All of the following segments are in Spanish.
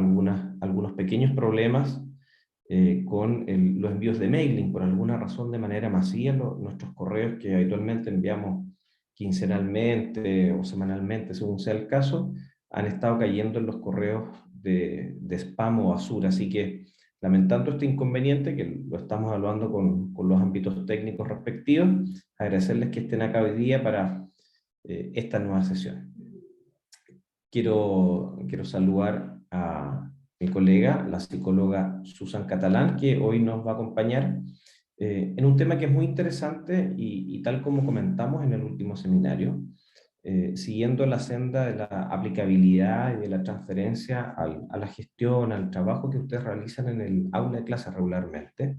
algunos pequeños problemas con los envíos de mailing. Por alguna razón, de manera masiva, nuestros correos que habitualmente enviamos quincenalmente o semanalmente, según sea el caso, han estado cayendo en los correos de spam o basura. Así que, lamentando este inconveniente, que lo estamos evaluando con los ámbitos técnicos respectivos, agradecerles que estén acá hoy día para esta nueva sesión. Quiero saludar a mi colega, la psicóloga Susan Catalán, que hoy nos va a acompañar en un tema que es muy interesante y tal como comentamos en el último seminario, siguiendo la senda de la aplicabilidad y de la transferencia a la gestión, al trabajo que ustedes realizan en el aula de clase regularmente.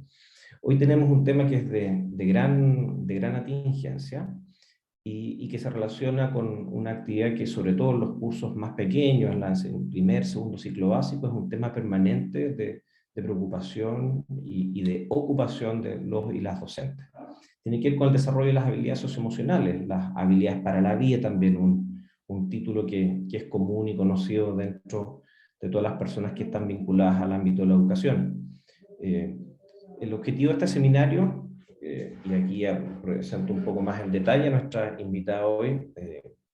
Hoy tenemos un tema que es de gran atingencia, y que se relaciona con una actividad que, sobre todo en los cursos más pequeños, en primer, segundo ciclo básico, es un tema permanente de preocupación y de ocupación de los y las docentes. Tiene que ver con el desarrollo de las habilidades socioemocionales, las habilidades para la vida también, un título que es común y conocido dentro de todas las personas que están vinculadas al ámbito de la educación. El objetivo de este seminario, y aquí presento un poco más en detalle a nuestra invitada hoy,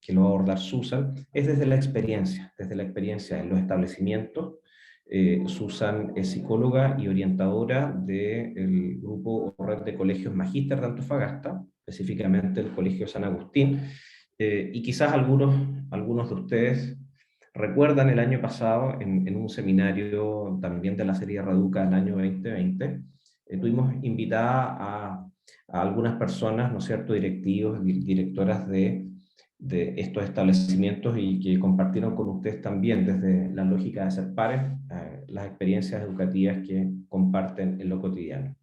que lo va a abordar Susan, es desde la experiencia en los establecimientos. Susan es psicóloga y orientadora del grupo o red de colegios Magíster de Antofagasta, específicamente el Colegio San Agustín, y quizás algunos de ustedes recuerdan el año pasado en un seminario también de la serie Reeduca del año 2020, tuvimos invitada a algunas personas, ¿no es cierto?, directivos, directoras de estos establecimientos, y que compartieron con ustedes también desde la lógica de ser pares las experiencias educativas que comparten en lo cotidiano.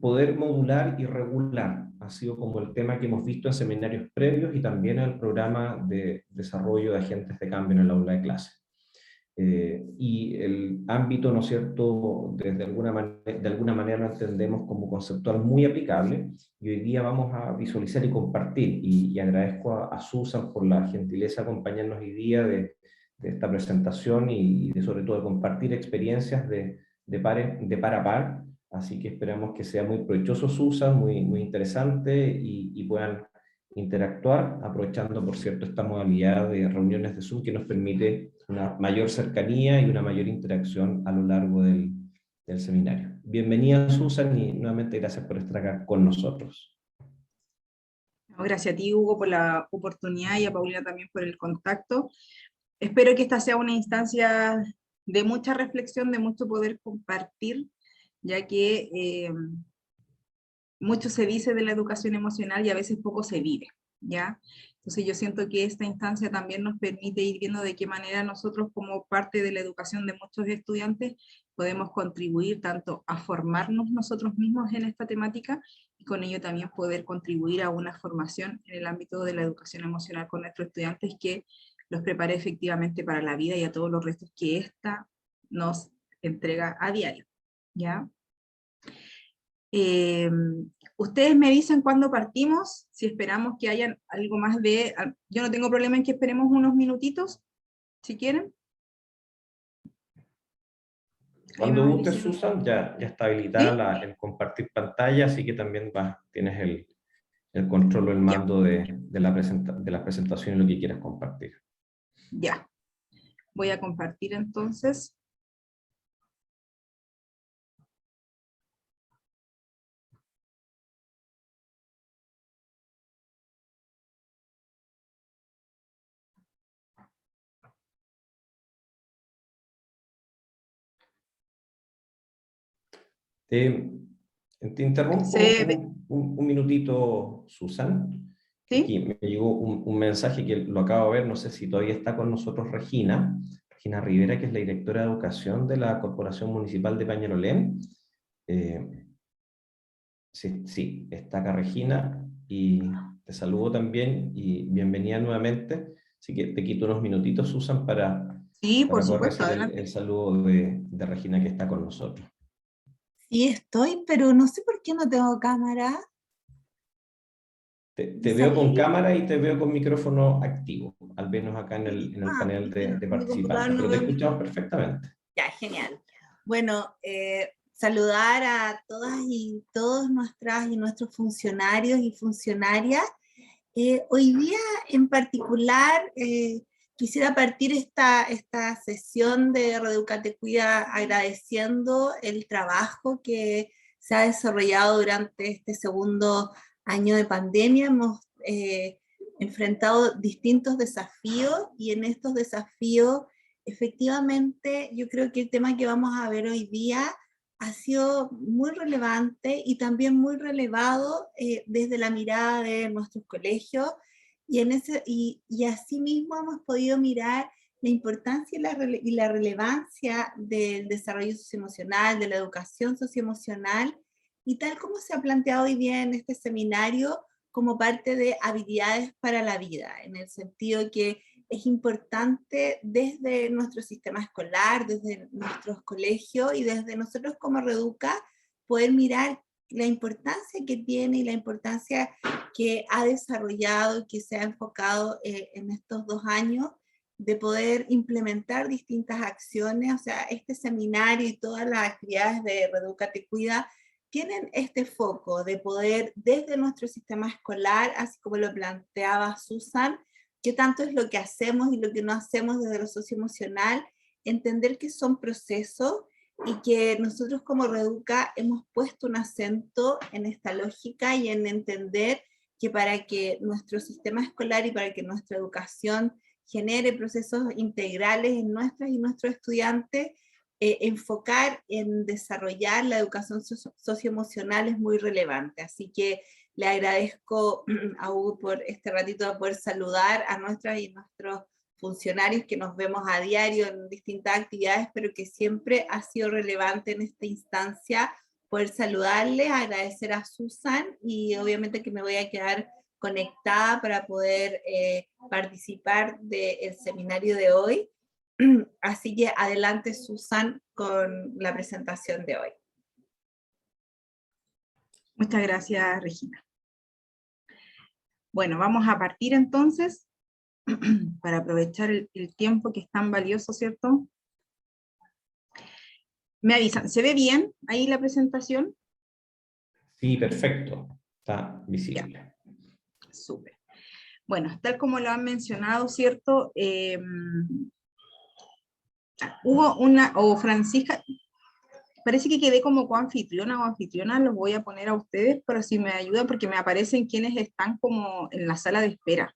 Poder modular y regular ha sido como el tema que hemos visto en seminarios previos y también en el programa de desarrollo de agentes de cambio en el aula de clase. Y el ámbito, ¿no es cierto?, de alguna manera lo entendemos como conceptual muy aplicable, y hoy día vamos a visualizar y compartir, y agradezco a Susan por la gentileza de acompañarnos hoy día de esta presentación y sobre todo de compartir experiencias de par a par. Así que esperamos que sea muy provechoso, Susan, muy interesante, y puedan interactuar, aprovechando, por cierto, esta modalidad de reuniones de Zoom que nos permite una mayor cercanía y una mayor interacción a lo largo del seminario. Bienvenida, Susan, y nuevamente gracias por estar acá con nosotros. Gracias a ti, Hugo, por la oportunidad, y a Paulina también por el contacto. Espero que esta sea una instancia de mucha reflexión, de mucho poder compartir, ya que mucho se dice de la educación emocional y a veces poco se vive, ¿ya? Entonces yo siento que esta instancia también nos permite ir viendo de qué manera nosotros, como parte de la educación de muchos estudiantes, podemos contribuir tanto a formarnos nosotros mismos en esta temática, y con ello también poder contribuir a una formación en el ámbito de la educación emocional con nuestros estudiantes, que los prepare efectivamente para la vida y a todos los retos que ésta nos entrega a diario, ¿ya? Ustedes me dicen cuándo partimos, si esperamos que hayan algo más de... Yo no tengo problema en que esperemos unos minutitos, si quieren. Cuando guste, Susan, ya está habilitada el compartir pantalla, así que también tienes el control o el mando de la presentación y lo que quieras compartir. Ya. Voy a compartir entonces. Te interrumpo un minutito, Susan, que ¿Sí? aquí me llegó un mensaje que lo acabo de ver, no sé si todavía está con nosotros Regina Rivera, que es la directora de Educación de la Corporación Municipal de Peñalolén. Sí, está acá Regina, y te saludo también, y bienvenida nuevamente. Así que te quito unos minutitos, Susan, Sí, por poder supuesto, recibir adelante. el saludo de Regina, que está con nosotros. Sí estoy, pero no sé por qué no tengo cámara. Te veo con cámara y te veo con micrófono activo, al menos acá en el panel de En mi computador participantes, no pero te veo escuchamos perfectamente. Ya, genial. Bueno, saludar a todas y todos nuestras y nuestros funcionarios y funcionarias. Hoy día en particular quisiera partir esta sesión de Reeducate Cuida agradeciendo el trabajo que se ha desarrollado durante este segundo año de pandemia. Hemos enfrentado distintos desafíos y en estos desafíos efectivamente yo creo que el tema que vamos a ver hoy día ha sido muy relevante y también muy relevado desde la mirada de nuestros colegios y asimismo hemos podido mirar la importancia y la relevancia del desarrollo socioemocional, de la educación socioemocional y tal como se ha planteado hoy día en este seminario como parte de habilidades para la vida, en el sentido que es importante desde nuestro sistema escolar, desde nuestros colegios y desde nosotros como Reeduca, poder mirar la importancia que tiene y la importancia que ha desarrollado y que se ha enfocado en estos 2 años de poder implementar distintas acciones. O sea, este seminario y todas las actividades de Reeduca Te Cuida tienen este foco de poder desde nuestro sistema escolar, así como lo planteaba Susan, qué tanto es lo que hacemos y lo que no hacemos desde lo socioemocional, entender que son procesos y que nosotros como Reeduca hemos puesto un acento en esta lógica y en entender que para que nuestro sistema escolar y para que nuestra educación genere procesos integrales en nuestras y nuestros estudiantes, enfocar en desarrollar la educación socioemocional es muy relevante. Así que le agradezco a Hugo por este ratito de poder saludar a nuestras y nuestros funcionarios que nos vemos a diario en distintas actividades, pero que siempre ha sido relevante en esta instancia poder saludarles, agradecer a Susan y obviamente que me voy a quedar conectada para poder participar del seminario de hoy. Así que adelante Susan con la presentación de hoy. Muchas gracias, Regina. Bueno, vamos a partir entonces, para aprovechar el tiempo que es tan valioso, ¿cierto? Me avisan, ¿se ve bien ahí la presentación? Sí, perfecto, está visible. Súper. Bueno, tal como lo han mencionado, ¿cierto? Hubo una, o Francisca, parece que quedé como coanfitriona o anfitriona, los voy a poner a ustedes, pero si me ayudan porque me aparecen quienes están como en la sala de espera.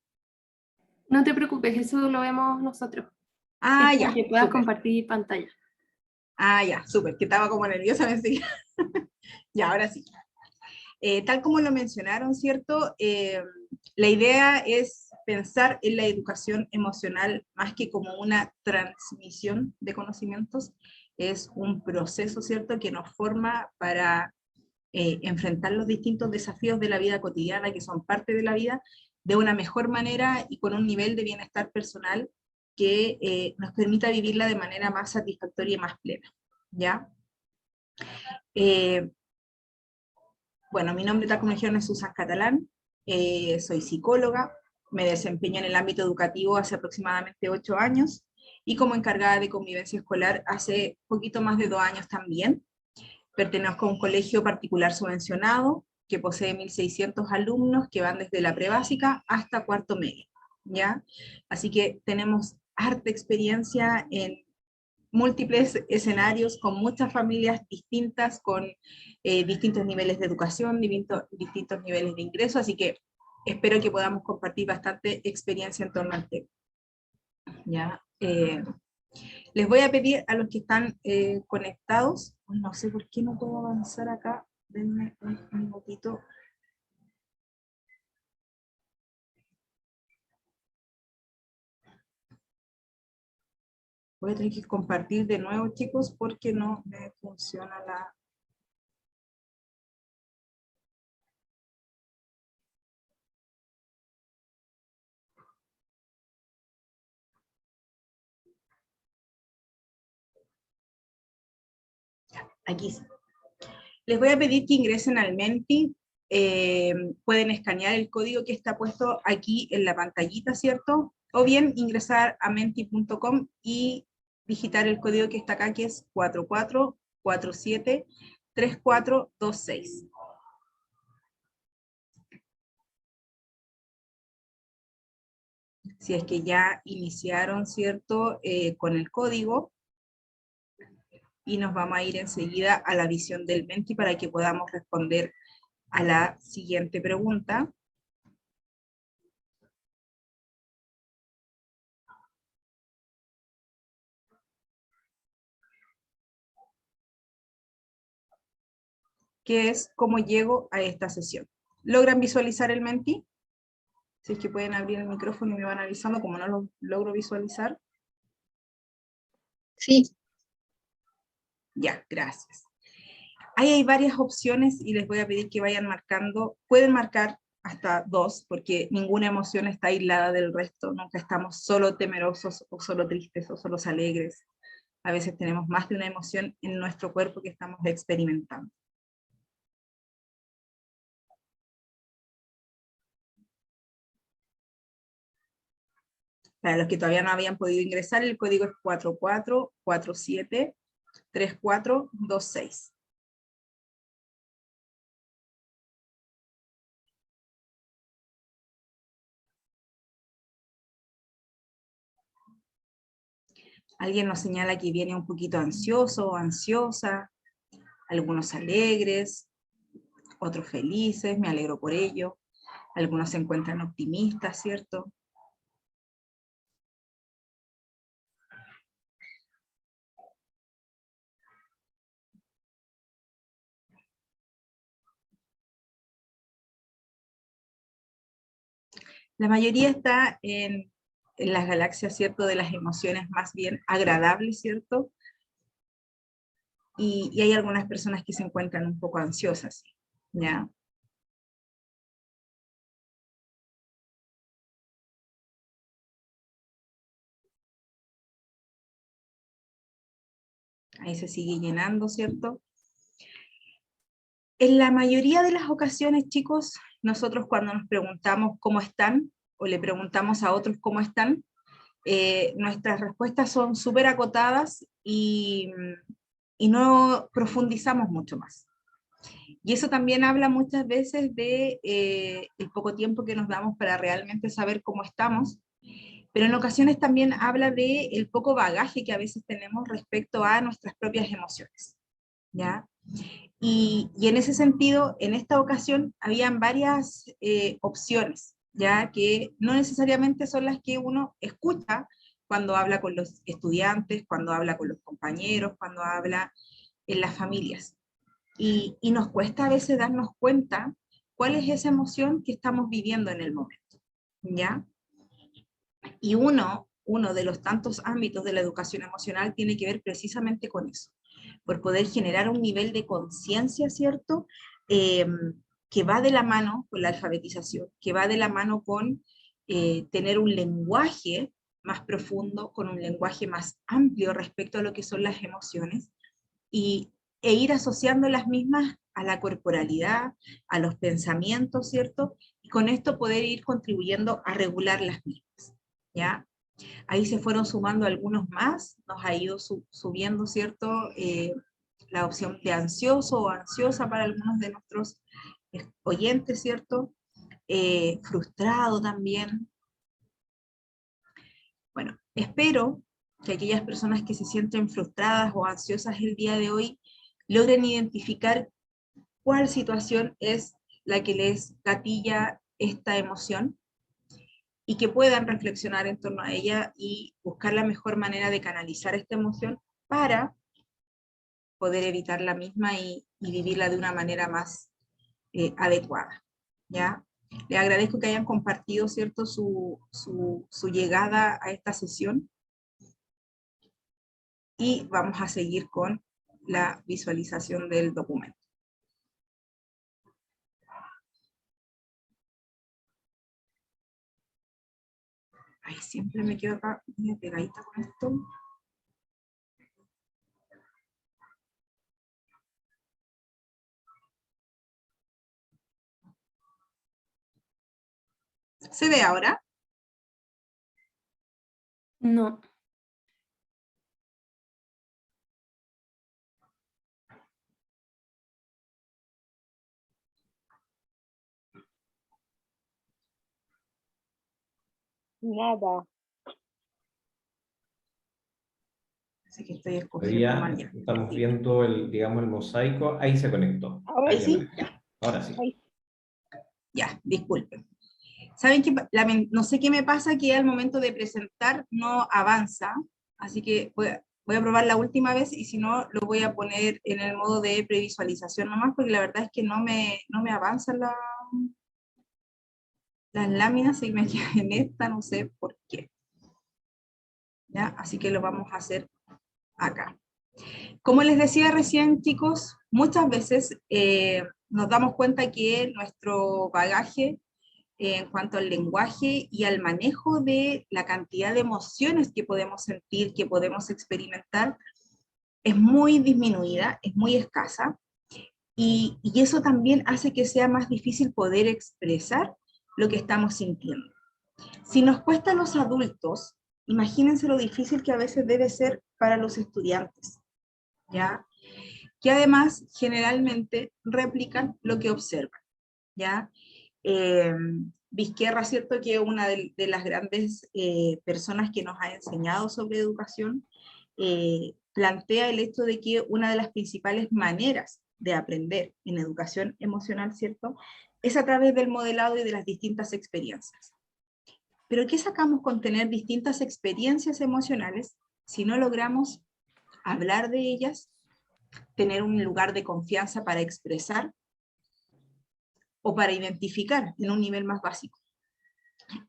No te preocupes, eso lo vemos nosotros. Ah, Es ya. para que puedas Súper. compartir pantalla. Ah, ya, súper, que estaba como nerviosa, me decía. Ya, ahora sí. Tal como lo mencionaron, ¿cierto? La idea es pensar en la educación emocional más que como una transmisión de conocimientos, es un proceso, ¿cierto?, que nos forma para enfrentar los distintos desafíos de la vida cotidiana, que son parte de la vida, de una mejor manera y con un nivel de bienestar personal que nos permita vivirla de manera más satisfactoria y más plena, ¿ya? Bueno, mi nombre, tal como dijeron, es Susan Catalán, soy psicóloga, me desempeño en el ámbito educativo hace aproximadamente 8 años, y como encargada de convivencia escolar hace poquito más de 2 años también. Pertenezco a un colegio particular subvencionado, que posee 1.600 alumnos, que van desde la prebásica hasta cuarto medio, ¿ya? Así que tenemos harta experiencia en múltiples escenarios, con muchas familias distintas, con distintos niveles de educación, distintos niveles de ingreso, así que espero que podamos compartir bastante experiencia en torno al tema. ¿Ya? Les voy a pedir a los que están conectados, no sé por qué no puedo avanzar acá, denme un minutito. Voy a tener que compartir de nuevo, chicos, porque no me funciona la... Aquí sí. Les voy a pedir que ingresen al Menti. pueden escanear el código que está puesto aquí en la pantallita, ¿cierto? O bien ingresar a menti.com y digitar el código que está acá, que es 44473426. Si es que ya iniciaron, ¿cierto? Con el código, y nos vamos a ir enseguida a la visión del Menti para que podamos responder a la siguiente pregunta. Que es cómo llego a esta sesión. ¿Logran visualizar el Menti? Si es que pueden abrir el micrófono y me van avisando, como no lo logro visualizar. Sí. Ya, gracias. Ahí hay varias opciones y les voy a pedir que vayan marcando. Pueden marcar hasta 2, porque ninguna emoción está aislada del resto. Nunca estamos solo temerosos, o solo tristes, o solo alegres. A veces tenemos más de una emoción en nuestro cuerpo que estamos experimentando. Para los que todavía no habían podido ingresar, el código es 44473426. Alguien nos señala que viene un poquito ansioso o ansiosa, algunos alegres, otros felices, me alegro por ello, algunos se encuentran optimistas, ¿cierto? La mayoría está en las galaxias, ¿cierto? De las emociones más bien agradables, ¿cierto? Y hay algunas personas que se encuentran un poco ansiosas, ¿ya? Ahí se sigue llenando, ¿cierto? En la mayoría de las ocasiones, chicos, nosotros cuando nos preguntamos cómo están, o le preguntamos a otros cómo están, nuestras respuestas son súper acotadas y no profundizamos mucho más. Y eso también habla muchas veces de el poco tiempo que nos damos para realmente saber cómo estamos, pero en ocasiones también habla de el poco bagaje que a veces tenemos respecto a nuestras propias emociones, ¿ya? Y en ese sentido, en esta ocasión, habían varias opciones, ya que no necesariamente son las que uno escucha cuando habla con los estudiantes, cuando habla con los compañeros, cuando habla en las familias. Y nos cuesta a veces darnos cuenta cuál es esa emoción que estamos viviendo en el momento, ¿ya? Y uno de los tantos ámbitos de la educación emocional tiene que ver precisamente con eso, por poder generar un nivel de conciencia, ¿cierto? Que va de la mano con la alfabetización, que va de la mano con tener un lenguaje más profundo, con un lenguaje más amplio respecto a lo que son las emociones, e ir asociando las mismas a la corporalidad, a los pensamientos, ¿cierto? Y con esto poder ir contribuyendo a regular las mismas, ¿ya? Ahí se fueron sumando algunos más, nos ha ido subiendo, ¿cierto? La opción de ansioso o ansiosa para algunos de nuestros oyentes, ¿cierto? Frustrado también. Bueno, espero que aquellas personas que se sienten frustradas o ansiosas el día de hoy logren identificar cuál situación es la que les gatilla esta emoción, y que puedan reflexionar en torno a ella y buscar la mejor manera de canalizar esta emoción para poder evitar la misma y vivirla de una manera más adecuada, ¿ya? Les agradezco que hayan compartido, ¿cierto?, su llegada a esta sesión, y vamos a seguir con la visualización del documento. Ay, siempre me quedo acá muy pegadita con esto. ¿Se ve ahora? No. Nada. Así que estoy escogiendo Todavía mal ya. estamos viendo digamos, el mosaico. Ahí se conectó. Ahora Ahí Ahí sí, apareció. Ahora sí. Ahí. ya, disculpen. ¿Saben qué? No sé qué me pasa, que al momento de presentar no avanza, así que voy a probar la última vez, y si no, lo voy a poner en el modo de previsualización nomás, porque la verdad es que no me avanzan las láminas, y me quedé en esta, no sé por qué. ¿Ya? Así que lo vamos a hacer acá. Como les decía recién, chicos, muchas veces nos damos cuenta que nuestro bagaje en cuanto al lenguaje y al manejo de la cantidad de emociones que podemos sentir, que podemos experimentar, es muy disminuida, es muy escasa, y eso también hace que sea más difícil poder expresar lo que estamos sintiendo. Si nos cuesta a los adultos, imagínense lo difícil que a veces debe ser para los estudiantes, ¿ya? Que además generalmente replican lo que observan, ¿ya? Vizquerra, ¿cierto?, que es una de las grandes personas que nos ha enseñado sobre educación, plantea el hecho de que una de las principales maneras de aprender en educación emocional, ¿cierto?, es a través del modelado y de las distintas experiencias. Pero ¿qué sacamos con tener distintas experiencias emocionales si no logramos hablar de ellas, tener un lugar de confianza para expresar o para identificar en un nivel más básico?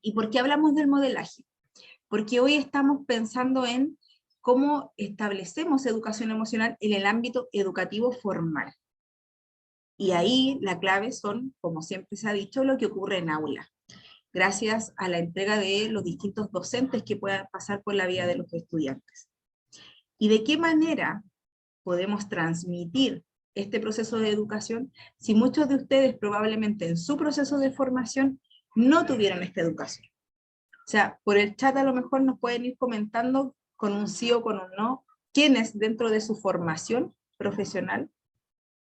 ¿Y por qué hablamos del modelaje? Porque hoy estamos pensando en cómo establecemos educación emocional en el ámbito educativo formal. Y ahí la clave son, como siempre se ha dicho, lo que ocurre en aula, gracias a la entrega de los distintos docentes que puedan pasar por la vida de los estudiantes. ¿Y de qué manera podemos transmitir este proceso de educación si muchos de ustedes probablemente en su proceso de formación no tuvieron esta educación? O sea, por el chat a lo mejor nos pueden ir comentando con un sí o con un no, quiénes dentro de su formación profesional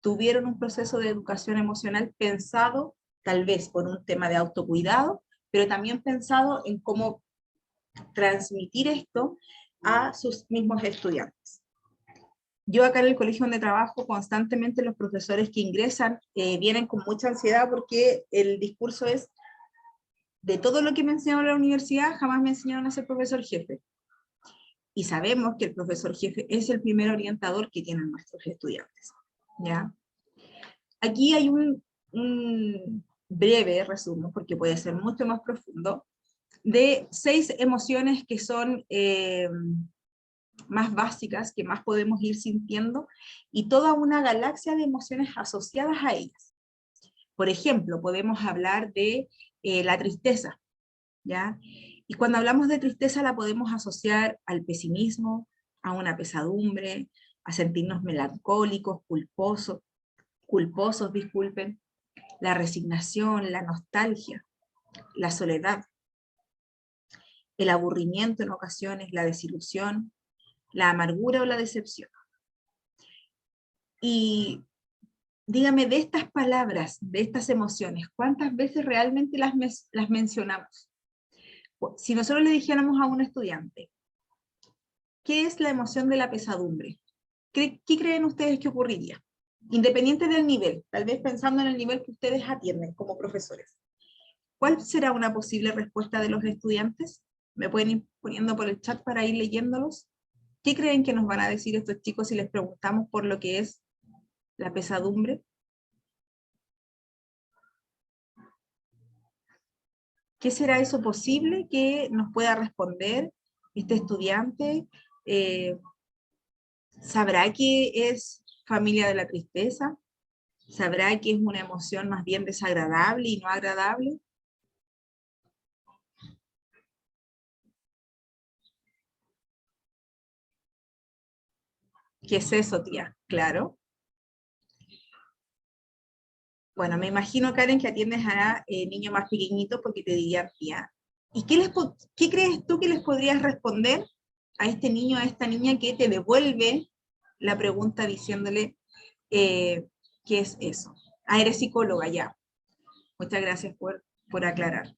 tuvieron un proceso de educación emocional pensado tal vez por un tema de autocuidado, pero también pensado en cómo transmitir esto a sus mismos estudiantes. Yo acá en el colegio donde trabajo, constantemente los profesores que ingresan vienen con mucha ansiedad, porque el discurso es: de todo lo que me enseñaron en la universidad, jamás me enseñaron a ser profesor jefe. Y sabemos que el profesor jefe es el primer orientador que tienen nuestros estudiantes, ¿ya? Aquí hay un breve resumen, porque puede ser mucho más profundo, de 6 emociones que son más básicas, que más podemos ir sintiendo, y toda una galaxia de emociones asociadas a ellas. Por ejemplo, podemos hablar de la tristeza, ¿ya? Y cuando hablamos de tristeza la podemos asociar al pesimismo, a una pesadumbre, a sentirnos melancólicos, culposos, disculpen, la resignación, la nostalgia, la soledad, el aburrimiento en ocasiones, la desilusión, la amargura o la decepción. Y dígame, de estas palabras, de estas emociones, ¿cuántas veces realmente las mencionamos? Si nosotros le dijéramos a un estudiante, ¿qué es la emoción de la pesadumbre? ¿Qué creen ustedes que ocurriría? Independiente del nivel, tal vez pensando en el nivel que ustedes atienden como profesores. ¿Cuál será una posible respuesta de los estudiantes? ¿Me pueden ir poniendo por el chat para ir leyéndolos? ¿Qué creen que nos van a decir estos chicos si les preguntamos por lo que es la pesadumbre? ¿Qué será eso posible que nos pueda responder este estudiante? ¿Sabrá que es familia de la tristeza? ¿Sabrá que es una emoción más bien desagradable y no agradable? ¿Qué es eso, tía? Claro. bueno, me imagino, Karen, que atiendes a niños más pequeñitos porque te dirían tía. ¿Y qué crees tú que les podrías responder a este niño, a esta niña que te devuelve la pregunta diciéndole qué es eso? Ah, eres psicóloga ya. Muchas gracias por aclarar.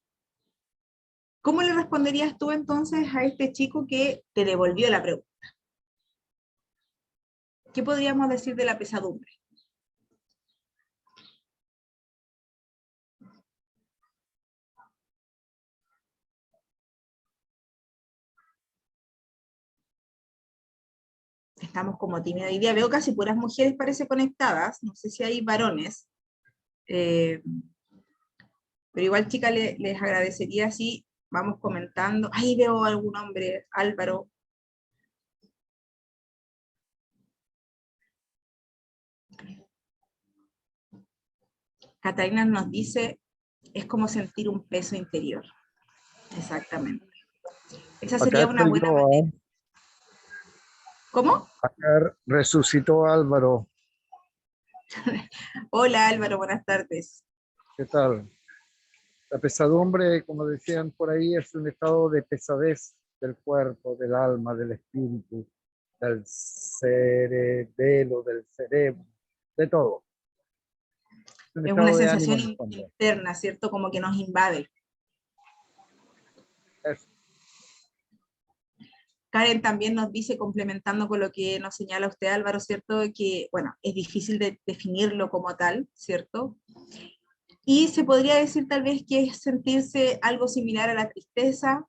¿Cómo le responderías tú entonces a este chico que te devolvió la pregunta? ¿Qué podríamos decir de la pesadumbre? Estamos como tímidos. Hoy día veo casi puras mujeres parece conectadas, no sé si hay varones, pero igual chicas les agradecería si vamos comentando. Ahí veo algún hombre, Álvaro. Catalina nos dice, es como sentir un peso interior. Exactamente. Esa sería Acá una estoy buena yo, manera. ¿Cómo? acá resucitó Álvaro. Hola Álvaro, buenas tardes. ¿Qué tal? La pesadumbre, como decían por ahí, es un estado de pesadez del cuerpo, del alma, del espíritu, del cerebelo, del cerebro, de todo. Es un Es una estado de ánimo sensación en el fondo. interna, ¿cierto? Como que nos invade. Eso. Karen también nos dice, complementando con lo que nos señala usted, Álvaro, ¿cierto? Que, bueno, es difícil de definirlo como tal, ¿cierto? Y se podría decir tal vez que es sentirse algo similar a la tristeza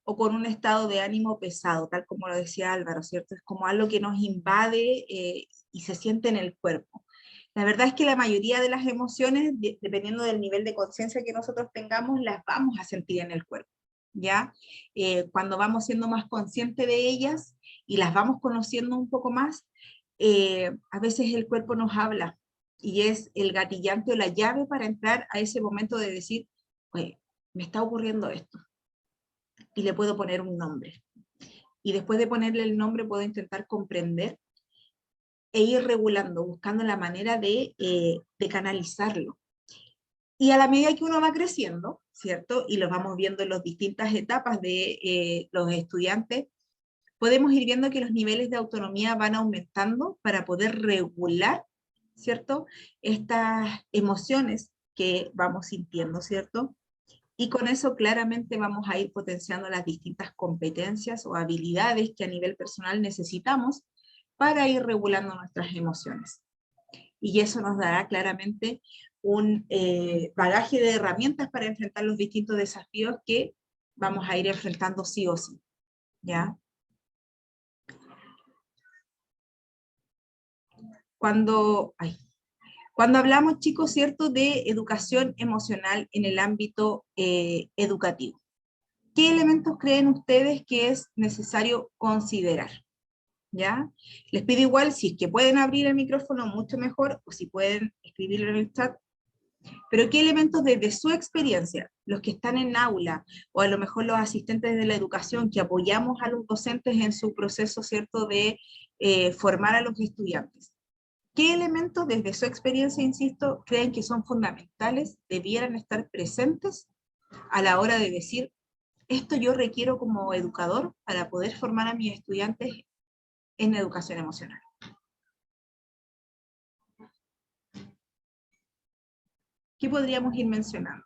o con un estado de ánimo pesado, tal como lo decía Álvaro, ¿cierto? Es como algo que nos invade y se siente en el cuerpo. La verdad es que la mayoría de las emociones, dependiendo del nivel de conciencia que nosotros tengamos, las vamos a sentir en el cuerpo, ¿ya? Cuando vamos siendo más conscientes de ellas y las vamos conociendo un poco más, a veces el cuerpo nos habla y es el gatillante o la llave para entrar a ese momento de decir, oye, me está ocurriendo esto, y le puedo poner un nombre. Y después de ponerle el nombre puedo intentar comprender e ir regulando, buscando la manera de canalizarlo. Y a la medida que uno va creciendo, ¿cierto? Y lo vamos viendo en las distintas etapas de los estudiantes, podemos ir viendo que los niveles de autonomía van aumentando para poder regular, ¿cierto? Estas emociones que vamos sintiendo, ¿cierto? Y con eso claramente vamos a ir potenciando las distintas competencias o habilidades que a nivel personal necesitamos para ir regulando nuestras emociones. Y eso nos dará claramente un bagaje de herramientas para enfrentar los distintos desafíos que vamos a ir enfrentando sí o sí, ¿ya? Cuando hablamos, chicos, ¿cierto?, de educación emocional en el ámbito educativo, ¿qué elementos creen ustedes que es necesario considerar? ¿Ya? Les pido igual, si es que pueden abrir el micrófono, mucho mejor, o si pueden escribirlo en el chat, pero ¿qué elementos desde su experiencia, los que están en aula, o a lo mejor los asistentes de la educación, que apoyamos a los docentes en su proceso, ¿cierto?, de formar a los estudiantes? ¿Qué elementos desde su experiencia, insisto, creen que son fundamentales, debieran estar presentes a la hora de decir, esto yo requiero como educador para poder formar a mis estudiantes en educación emocional? ¿Qué podríamos ir mencionando?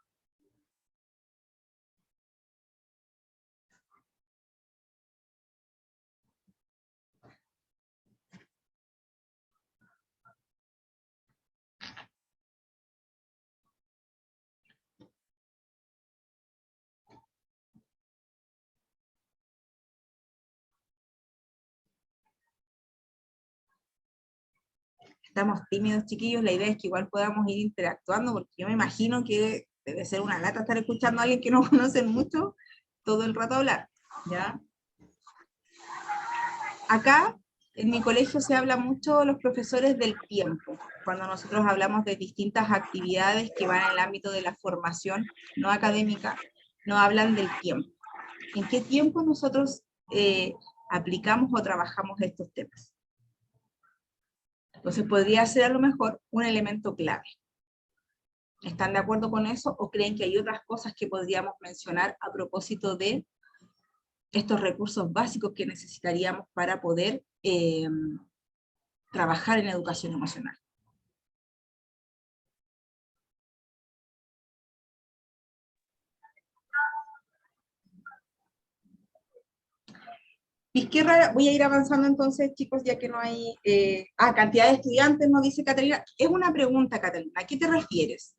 Estamos tímidos, chiquillos, la idea es que igual podamos ir interactuando, porque yo me imagino que debe ser una lata estar escuchando a alguien que no conocen mucho todo el rato hablar, ¿ya? Acá, en mi colegio se habla mucho los profesores del tiempo, cuando nosotros hablamos de distintas actividades que van en el ámbito de la formación no académica, no hablan del tiempo. ¿En qué tiempo nosotros aplicamos o trabajamos estos temas? Entonces podría ser a lo mejor un elemento clave. ¿Están de acuerdo con eso o creen que hay otras cosas que podríamos mencionar a propósito de estos recursos básicos que necesitaríamos para poder trabajar en educación emocional? Izquierda, voy a ir avanzando entonces, chicos, ya que no hay... cantidad de estudiantes, nos dice Catalina. Es una pregunta, Catalina, ¿a qué te refieres?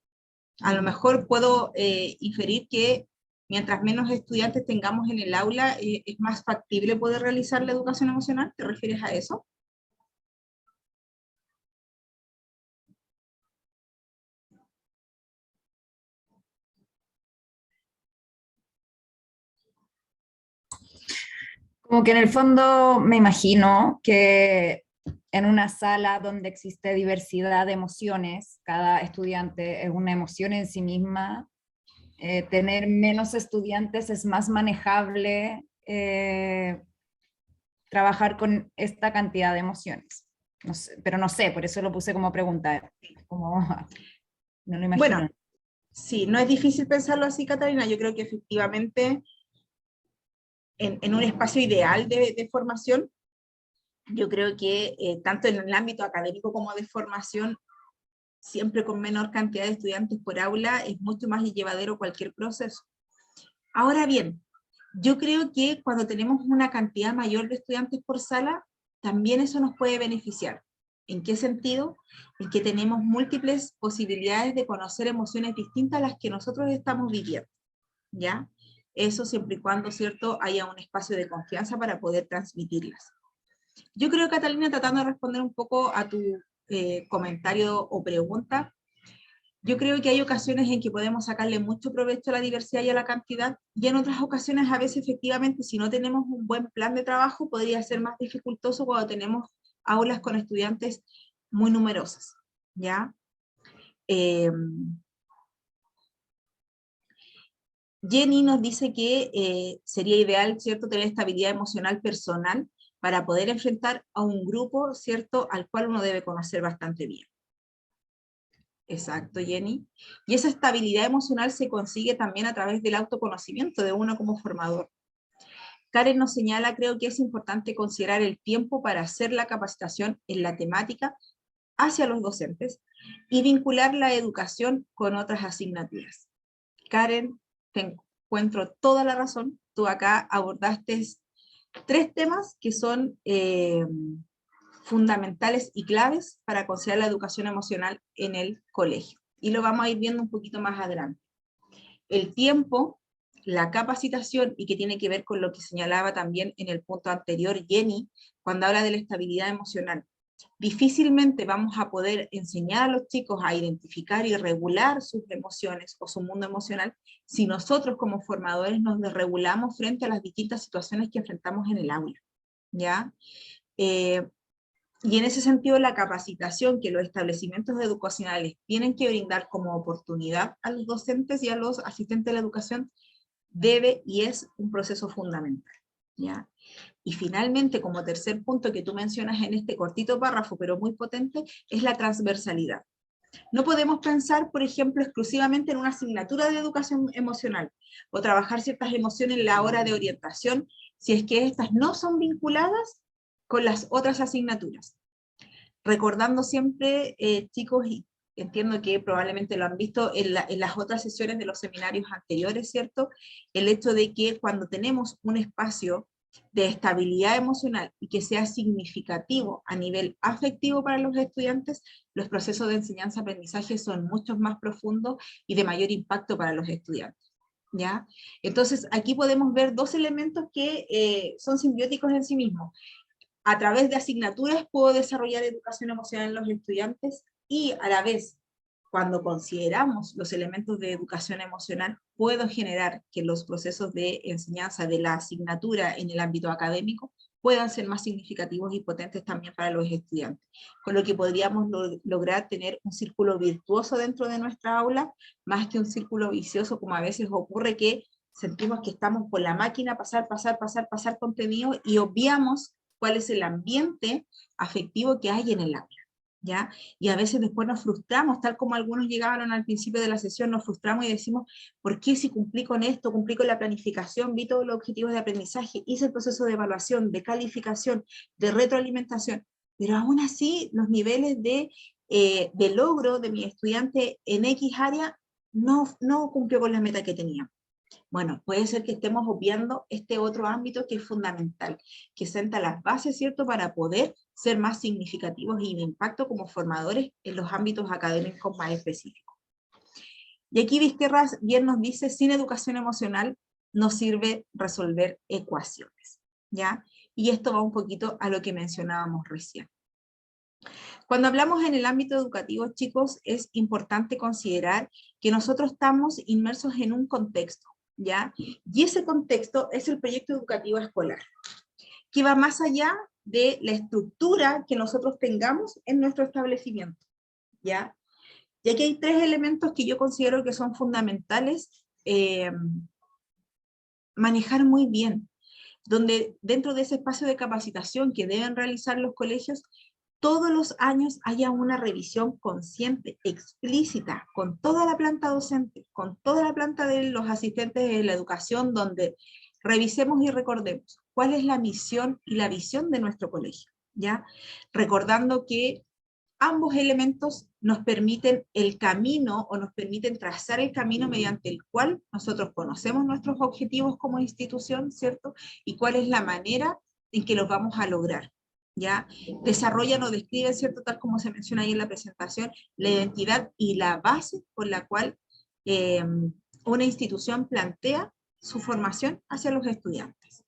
A lo mejor puedo inferir que mientras menos estudiantes tengamos en el aula, es más factible poder realizar la educación emocional. ¿Te refieres a eso? Como que en el fondo me imagino que en una sala donde existe diversidad de emociones, cada estudiante es una emoción en sí misma, tener menos estudiantes es más manejable trabajar con esta cantidad de emociones. No sé, pero no sé, por eso lo puse como pregunta, como, no lo imagino. Bueno, sí, no es difícil pensarlo así, Catalina. Yo creo que efectivamente en un espacio ideal de formación, yo creo que tanto en el ámbito académico como de formación, siempre con menor cantidad de estudiantes por aula, es mucho más llevadero cualquier proceso. Ahora bien, yo creo que cuando tenemos una cantidad mayor de estudiantes por sala, también eso nos puede beneficiar. ¿En qué sentido? En que tenemos múltiples posibilidades de conocer emociones distintas a las que nosotros estamos viviendo, ¿ya? Eso siempre y cuando, ¿cierto?, haya un espacio de confianza para poder transmitirlas. Yo creo, Catalina, tratando de responder un poco a tu comentario o pregunta, yo creo que hay ocasiones en que podemos sacarle mucho provecho a la diversidad y a la cantidad, y en otras ocasiones a veces efectivamente si no tenemos un buen plan de trabajo podría ser más dificultoso cuando tenemos aulas con estudiantes muy numerosas, ¿ya? Jenny nos dice que sería ideal, ¿cierto?, tener estabilidad emocional personal para poder enfrentar a un grupo, ¿cierto?, al cual uno debe conocer bastante bien. Exacto, Jenny. Y esa estabilidad emocional se consigue también a través del autoconocimiento de uno como formador. Karen nos señala, creo que es importante considerar el tiempo para hacer la capacitación en la temática hacia los docentes y vincular la educación con otras asignaturas. Karen, te encuentro toda la razón. Tú acá abordaste 3 temas que son fundamentales y claves para considerar la educación emocional en el colegio. Y lo vamos a ir viendo un poquito más adelante. El tiempo, la capacitación, y que tiene que ver con lo que señalaba también en el punto anterior Jenny, cuando habla de la estabilidad emocional. Difícilmente vamos a poder enseñar a los chicos a identificar y regular sus emociones o su mundo emocional si nosotros como formadores nos desregulamos frente a las distintas situaciones que enfrentamos en el aula, ¿ya? Y en ese sentido la capacitación que los establecimientos educacionales tienen que brindar como oportunidad a los docentes y a los asistentes de la educación debe y es un proceso fundamental, ¿ya? Y finalmente, como tercer punto que tú mencionas en este cortito párrafo, pero muy potente, es la transversalidad. No podemos pensar, por ejemplo, exclusivamente en una asignatura de educación emocional, o trabajar ciertas emociones en la hora de orientación, si es que estas no son vinculadas con las otras asignaturas. Recordando siempre, chicos, y entiendo que probablemente lo han visto en las otras sesiones de los seminarios anteriores, ¿cierto? El hecho de que cuando tenemos un espacio de estabilidad emocional y que sea significativo a nivel afectivo para los estudiantes, los procesos de enseñanza-aprendizaje son mucho más profundos y de mayor impacto para los estudiantes, ¿ya? Entonces, aquí podemos ver 2 elementos que son simbióticos en sí mismos. A través de asignaturas puedo desarrollar educación emocional en los estudiantes y a la vez, cuando consideramos los elementos de educación emocional, puedo generar que los procesos de enseñanza de la asignatura en el ámbito académico puedan ser más significativos y potentes también para los estudiantes, con lo que podríamos lograr tener un círculo virtuoso dentro de nuestra aula, más que un círculo vicioso, como a veces ocurre que sentimos que estamos por la máquina, pasar contenido y obviamos cuál es el ambiente afectivo que hay en el aula, ¿ya? Y a veces después nos frustramos, tal como algunos llegaron al principio de la sesión, nos frustramos y decimos, ¿por qué si cumplí con esto, cumplí con la planificación, vi todos los objetivos de aprendizaje, hice el proceso de evaluación, de calificación, de retroalimentación, pero aún así los niveles de logro de mi estudiante en X área no cumplió con la meta que tenía? Bueno, puede ser que estemos obviando este otro ámbito que es fundamental, que sienta las bases, ¿cierto?, para poder ser más significativos y de impacto como formadores en los ámbitos académicos más específicos. Y aquí Vizquerra bien nos dice, sin educación emocional no sirve resolver ecuaciones, ¿ya? Y esto va un poquito a lo que mencionábamos recién. Cuando hablamos en el ámbito educativo, chicos, es importante considerar que nosotros estamos inmersos en un contexto, ¿ya? Y ese contexto es el proyecto educativo escolar, que va más allá de la estructura que nosotros tengamos en nuestro establecimiento, ¿ya? Y aquí hay 3 elementos que yo considero que son fundamentales manejar muy bien, donde dentro de ese espacio de capacitación que deben realizar los colegios, todos los años haya una revisión consciente, explícita, con toda la planta docente, con toda la planta de los asistentes de la educación, donde revisemos y recordemos cuál es la misión y la visión de nuestro colegio, ¿ya? Recordando que ambos elementos nos permiten el camino o nos permiten trazar el camino mediante el cual nosotros conocemos nuestros objetivos como institución, ¿cierto? Y cuál es la manera en que los vamos a lograr, ¿ya? Desarrollan o describen, ¿cierto?, tal como se menciona ahí en la presentación, la identidad y la base por la cual una institución plantea su formación hacia los estudiantes.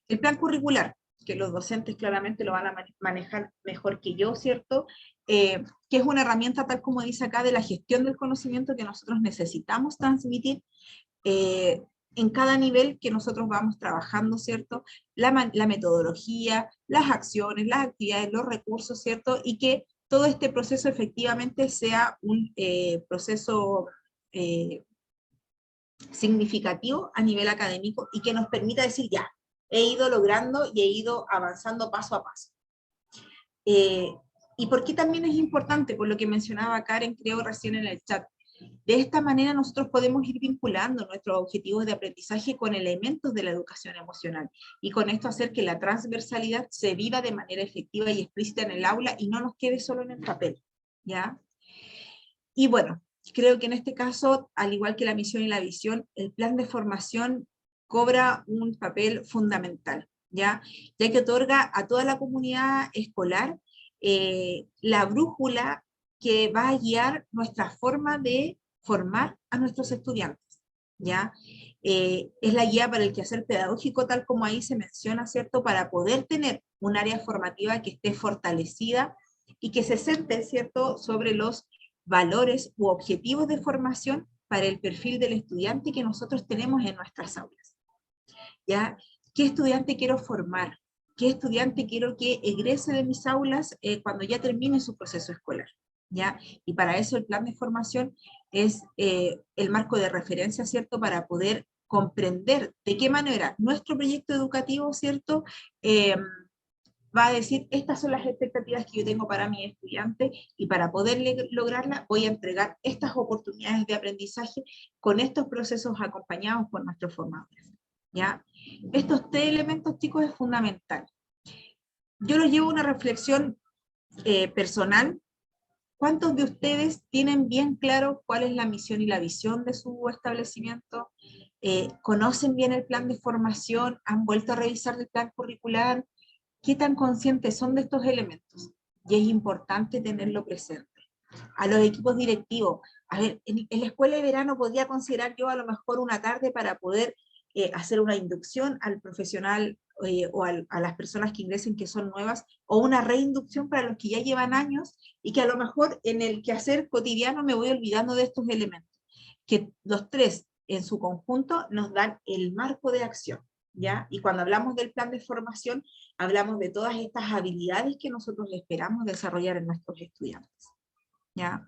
El plan curricular, que los docentes claramente lo van a manejar mejor que yo, ¿cierto? Que es una herramienta, tal como dice acá, de la gestión del conocimiento que nosotros necesitamos transmitir en cada nivel que nosotros vamos trabajando, ¿cierto? La metodología, las acciones, las actividades, los recursos, ¿cierto? Y que todo este proceso efectivamente sea un proceso significativo a nivel académico y que nos permita decir, ya, he ido logrando y he ido avanzando paso a paso. ¿Y por qué también es importante? Por lo que mencionaba Karen, creo, recién en el chat. De esta manera nosotros podemos ir vinculando nuestros objetivos de aprendizaje con elementos de la educación emocional, y con esto hacer que la transversalidad se viva de manera efectiva y explícita en el aula y no nos quede solo en el papel, ¿ya? Y bueno, creo que en este caso, al igual que la misión y la visión, el plan de formación cobra un papel fundamental, ya que otorga a toda la comunidad escolar la brújula que va a guiar nuestra forma de formar a nuestros estudiantes, ¿ya? Es la guía para el quehacer pedagógico, tal como ahí se menciona, ¿cierto?, para poder tener un área formativa que esté fortalecida y que se centre, ¿cierto?, sobre los valores u objetivos de formación para el perfil del estudiante que nosotros tenemos en nuestras aulas, ¿ya? ¿Qué estudiante quiero formar? ¿Qué estudiante quiero que egrese de mis aulas cuando ya termine su proceso escolar? ¿Ya? Y para eso el plan de formación es el marco de referencia, ¿cierto?, para poder comprender de qué manera nuestro proyecto educativo, ¿cierto?, va a decir, estas son las expectativas que yo tengo para mi estudiante, y para poder lograrla voy a entregar estas oportunidades de aprendizaje con estos procesos acompañados por nuestros formadores, ¿ya? Estos 3 elementos, chicos, es fundamental. Yo los llevo a una reflexión personal. ¿Cuántos de ustedes tienen bien claro cuál es la misión y la visión de su establecimiento? ¿Conocen bien el plan de formación? ¿Han vuelto a revisar el plan curricular? ¿Qué tan conscientes son de estos elementos? Y es importante tenerlo presente. A los equipos directivos, a ver, en la escuela de verano podría considerar yo a lo mejor una tarde para poder hacer una inducción al profesional o a las personas que ingresen que son nuevas, o una reinducción para los que ya llevan años y que a lo mejor en el quehacer cotidiano me voy olvidando de estos elementos. Que los 3 en su conjunto nos dan el marco de acción, ¿ya? Y cuando hablamos del plan de formación, hablamos de todas estas habilidades que nosotros esperamos desarrollar en nuestros estudiantes, ¿ya?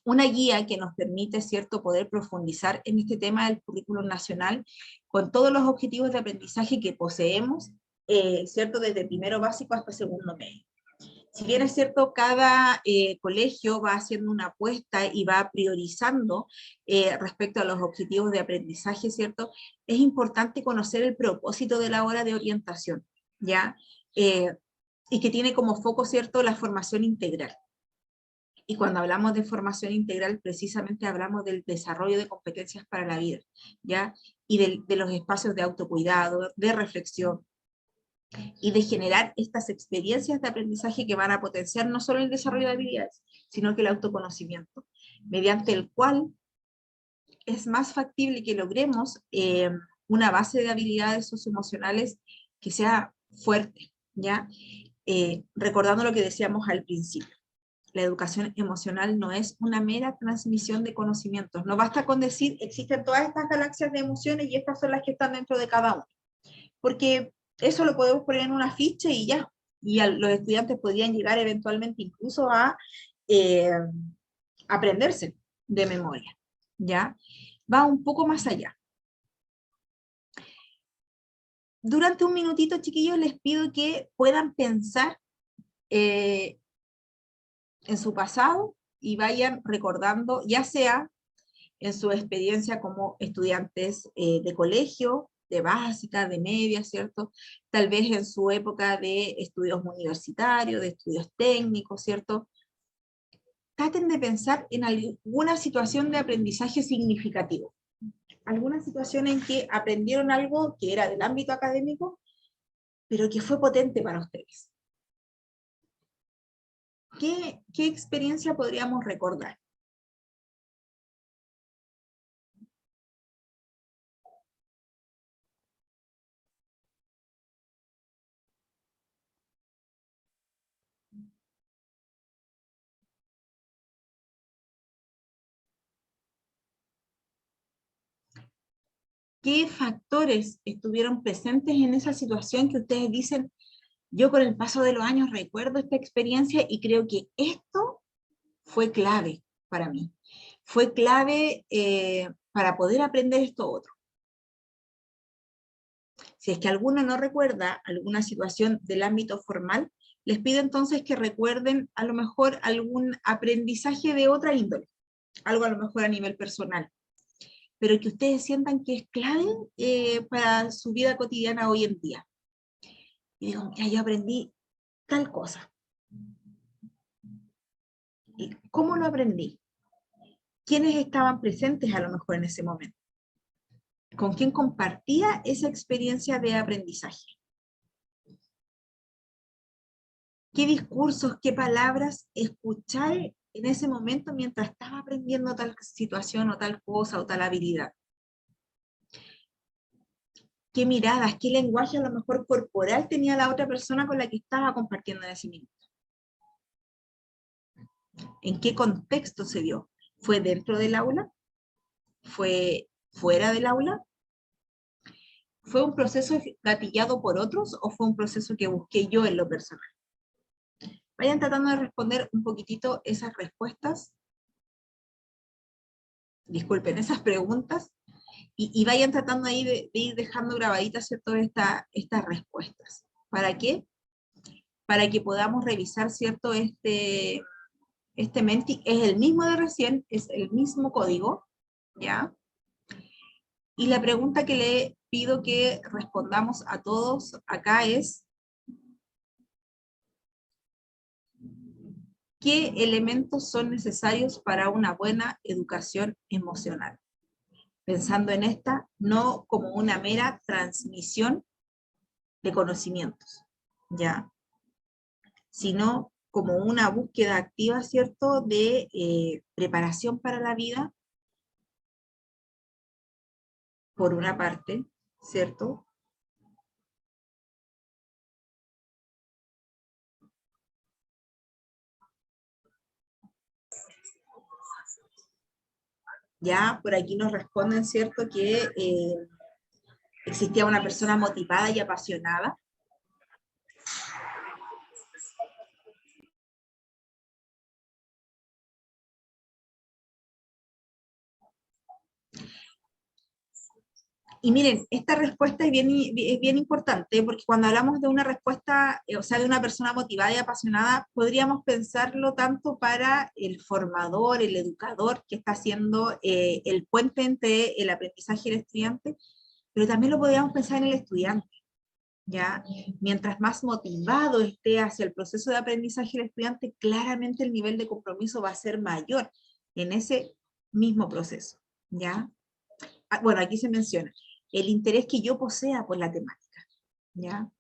Una guía que nos permite, ¿cierto?, poder profundizar en este tema del currículum nacional, con todos los objetivos de aprendizaje que poseemos, ¿cierto?, desde primero básico hasta segundo medio. Si bien es cierto, cada colegio va haciendo una apuesta y va priorizando respecto a los objetivos de aprendizaje, ¿cierto? Es importante conocer el propósito de la hora de orientación, ¿ya? Y que tiene como foco, ¿cierto?, la formación integral. Y cuando hablamos de formación integral, precisamente hablamos del desarrollo de competencias para la vida, ¿ya? Y de los espacios de autocuidado, de reflexión, y de generar estas experiencias de aprendizaje que van a potenciar no solo el desarrollo de habilidades, sino que el autoconocimiento, mediante el cual es más factible que logremos una base de habilidades socioemocionales que sea fuerte, ¿ya? Recordando lo que decíamos al principio. La educación emocional no es una mera transmisión de conocimientos. No basta con decir, existen todas estas galaxias de emociones y estas son las que están dentro de cada uno. Porque eso lo podemos poner en una ficha y ya. Y los estudiantes podrían llegar eventualmente incluso a aprenderse de memoria, ¿ya? Va un poco más allá. Durante un minutito, chiquillos, les pido que puedan pensar en su pasado y vayan recordando, ya sea en su experiencia como estudiantes de colegio, de básica, de media, ¿cierto? Tal vez en su época de estudios universitarios, de estudios técnicos, ¿cierto? Traten de pensar en alguna situación de aprendizaje significativo. Alguna situación en que aprendieron algo que era del ámbito académico, pero que fue potente para ustedes. ¿Qué experiencia podríamos recordar? ¿Qué factores estuvieron presentes en esa situación que ustedes dicen, yo con el paso de los años recuerdo esta experiencia y creo que esto fue clave para mí? Fue clave para poder aprender esto otro. Si es que alguno no recuerda alguna situación del ámbito formal, les pido entonces que recuerden a lo mejor algún aprendizaje de otra índole, algo a lo mejor a nivel personal, pero que ustedes sientan que es clave para su vida cotidiana hoy en día. Y digo, mira, yo aprendí tal cosa. ¿Y cómo lo aprendí? ¿Quiénes estaban presentes a lo mejor en ese momento? ¿Con quién compartía esa experiencia de aprendizaje? ¿Qué discursos, qué palabras escuchar en ese momento mientras estaba aprendiendo tal situación o tal cosa o tal habilidad? ¿Qué miradas, qué lenguaje a lo mejor corporal tenía la otra persona con la que estaba compartiendo en ese minuto? ¿En qué contexto se dio? ¿Fue dentro del aula? ¿Fue fuera del aula? ¿Fue un proceso gatillado por otros o fue un proceso que busqué yo en lo personal? Vayan tratando de responder un poquitito esas respuestas. Disculpen, esas preguntas. Y vayan tratando ahí de ir dejando grabaditas, ¿cierto?, estas respuestas. ¿Para qué? Para que podamos revisar, ¿cierto?, este Menti es el mismo de recién, es el mismo código, ¿ya? Y la pregunta que le pido que respondamos a todos acá es, ¿qué elementos son necesarios para una buena educación emocional? Pensando en esta, no como una mera transmisión de conocimientos, ¿ya? Sino como una búsqueda activa, ¿cierto?, de preparación para la vida, por una parte, ¿cierto? Ya por aquí nos responden, ¿cierto?, que existía una persona motivada y apasionada. Y miren, esta respuesta es bien importante, porque cuando hablamos de una respuesta, o sea, de una persona motivada y apasionada, podríamos pensarlo tanto para el formador, el educador, que está haciendo el puente entre el aprendizaje y el estudiante, pero también lo podríamos pensar en el estudiante, ¿ya? Mientras más motivado esté hacia el proceso de aprendizaje el estudiante, claramente el nivel de compromiso va a ser mayor en ese mismo proceso, ¿ya? Bueno, aquí se menciona el interés que yo posea por la temática, ¿ya?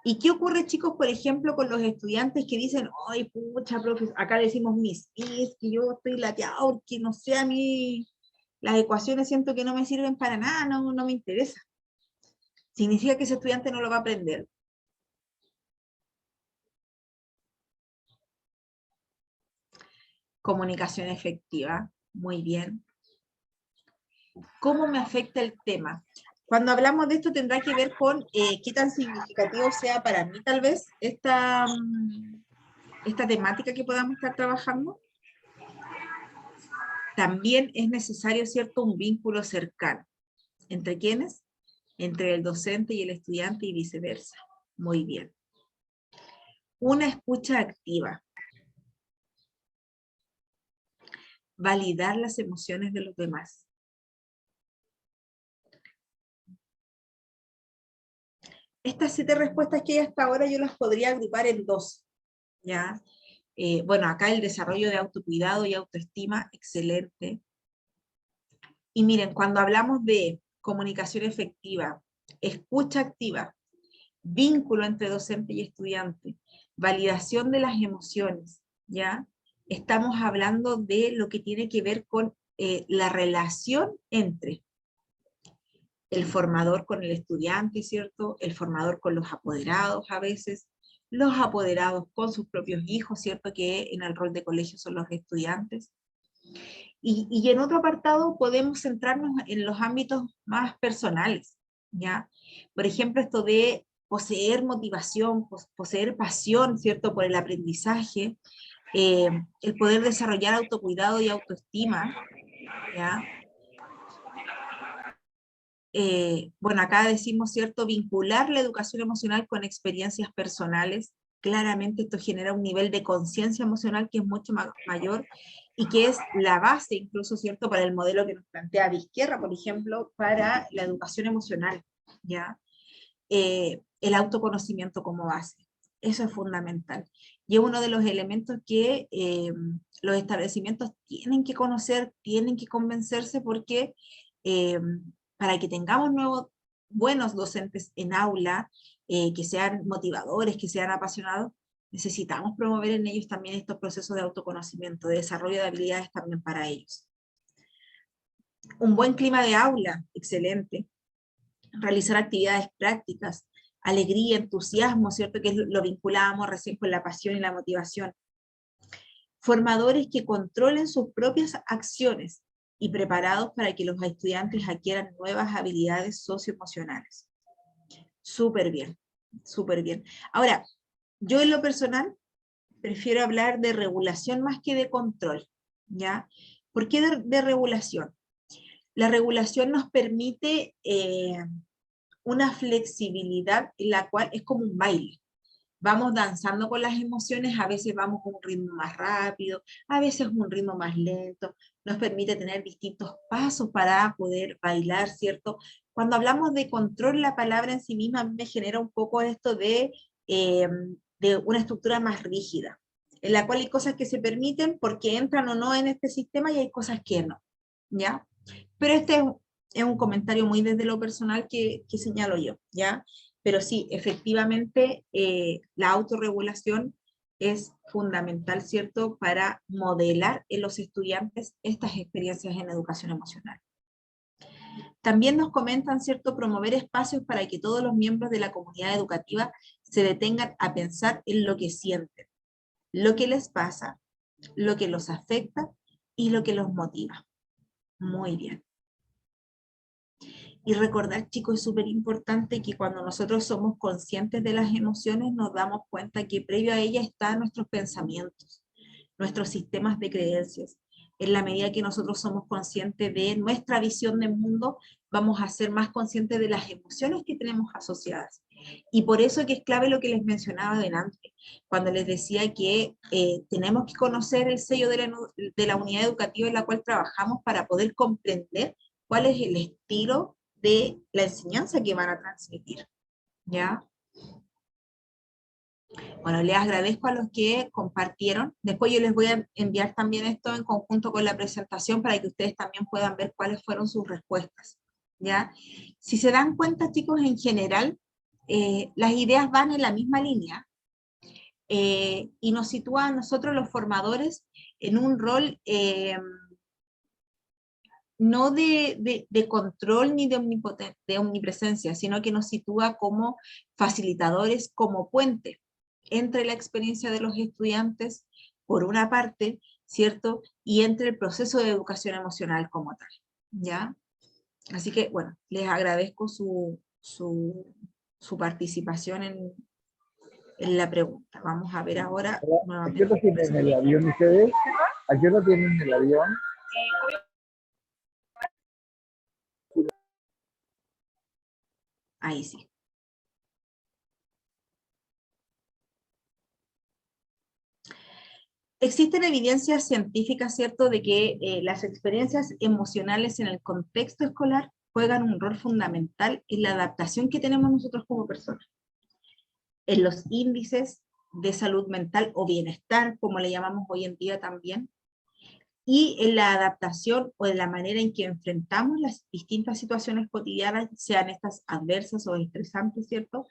¿Y qué ocurre, chicos, por ejemplo, con los estudiantes que dicen, ay, pucha, profe, acá decimos mis, es que yo estoy lateado, que no sé, a mí las ecuaciones siento que no me sirven para nada, no me interesa? ¿Significa que ese estudiante no lo va a aprender? Comunicación efectiva, muy bien. ¿Cómo me afecta el tema? Cuando hablamos de esto tendrá que ver con qué tan significativo sea para mí tal vez esta temática que podamos estar trabajando. También es necesario, ¿cierto?, un vínculo cercano. ¿Entre quiénes? Entre el docente y el estudiante y viceversa. Muy bien. Una escucha activa. Validar las emociones de los demás. Estas 7 respuestas que hay hasta ahora yo las podría agrupar en 2, ¿ya? Bueno, acá el desarrollo de autocuidado y autoestima, excelente. Y miren, cuando hablamos de comunicación efectiva, escucha activa, vínculo entre docente y estudiante, validación de las emociones, ¿ya? Estamos hablando de lo que tiene que ver con la relación entre el formador con el estudiante, ¿cierto? El formador con los apoderados a veces, los apoderados con sus propios hijos, ¿cierto? Que en el rol de colegio son los estudiantes. Y en otro apartado podemos centrarnos en los ámbitos más personales, ¿ya? Por ejemplo, esto de poseer motivación, poseer pasión, ¿cierto? Por el aprendizaje, el poder desarrollar autocuidado y autoestima, ¿ya? Bueno, acá decimos, ¿cierto?, vincular la educación emocional con experiencias personales. Claramente esto genera un nivel de conciencia emocional que es mucho mayor y que es la base incluso, ¿cierto?, para el modelo que nos plantea Vizquerra, por ejemplo, para la educación emocional, ¿ya? El autoconocimiento como base. Eso es fundamental. Y es uno de los elementos que los establecimientos tienen que conocer, tienen que convencerse porque para que tengamos buenos docentes en aula, que sean motivadores, que sean apasionados, necesitamos promover en ellos también estos procesos de autoconocimiento, de desarrollo de habilidades también para ellos. Un buen clima de aula, excelente. Realizar actividades prácticas, alegría, entusiasmo, ¿cierto? Que lo vinculábamos recién con la pasión y la motivación. Formadores que controlen sus propias acciones y preparados para que los estudiantes adquieran nuevas habilidades socioemocionales. Súper bien, súper bien. Ahora, yo en lo personal prefiero hablar de regulación más que de control, ¿ya? ¿Por qué de regulación? La regulación nos permite una flexibilidad en la cual es como un baile. Vamos danzando con las emociones, a veces vamos con un ritmo más rápido, a veces un ritmo más lento, nos permite tener distintos pasos para poder bailar, ¿cierto? Cuando hablamos de control, la palabra en sí misma me genera un poco esto de una estructura más rígida, en la cual hay cosas que se permiten porque entran o no en este sistema y hay cosas que no, ¿ya? Pero este es un comentario muy desde lo personal que señalo yo, ¿ya? Pero sí, efectivamente, la autorregulación es fundamental, ¿cierto?, para modelar en los estudiantes estas experiencias en educación emocional. También nos comentan, ¿cierto?, promover espacios para que todos los miembros de la comunidad educativa se detengan a pensar en lo que sienten, lo que les pasa, lo que los afecta y lo que los motiva. Muy bien. Y recordar, chicos, es súper importante que cuando nosotros somos conscientes de las emociones, nos damos cuenta que previo a ellas están nuestros pensamientos, nuestros sistemas de creencias, en la medida que nosotros somos conscientes de nuestra visión del mundo, vamos a ser más conscientes de las emociones que tenemos asociadas. Y por eso que es clave lo que les mencionaba delante, cuando les decía que tenemos que conocer el sello de la unidad educativa en la cual trabajamos para poder comprender cuál es el estilo de la enseñanza que van a transmitir, ¿ya? Bueno, les agradezco a los que compartieron. Después yo les voy a enviar también esto en conjunto con la presentación para que ustedes también puedan ver cuáles fueron sus respuestas, ¿ya? Si se dan cuenta, chicos, en general, las ideas van en la misma línea y nos sitúa a nosotros los formadores en un rol no de control ni de omnipresencia, sino que nos sitúa como facilitadores, como puente entre la experiencia de los estudiantes, por una parte, ¿cierto? Y entre el proceso de educación emocional como tal, ¿ya? Así que, bueno, les agradezco su participación en la pregunta. Vamos a ver ahora ¿A qué nuevamente. hora tienen el avión ustedes? ¿A qué hora tienen el avión? Ahí sí. Existen evidencias científicas, ¿cierto?, de que las experiencias emocionales en el contexto escolar juegan un rol fundamental en la adaptación que tenemos nosotros como personas. En los índices de salud mental o bienestar, como le llamamos hoy en día también, y en la adaptación o en la manera en que enfrentamos las distintas situaciones cotidianas, sean estas adversas o estresantes, ¿cierto?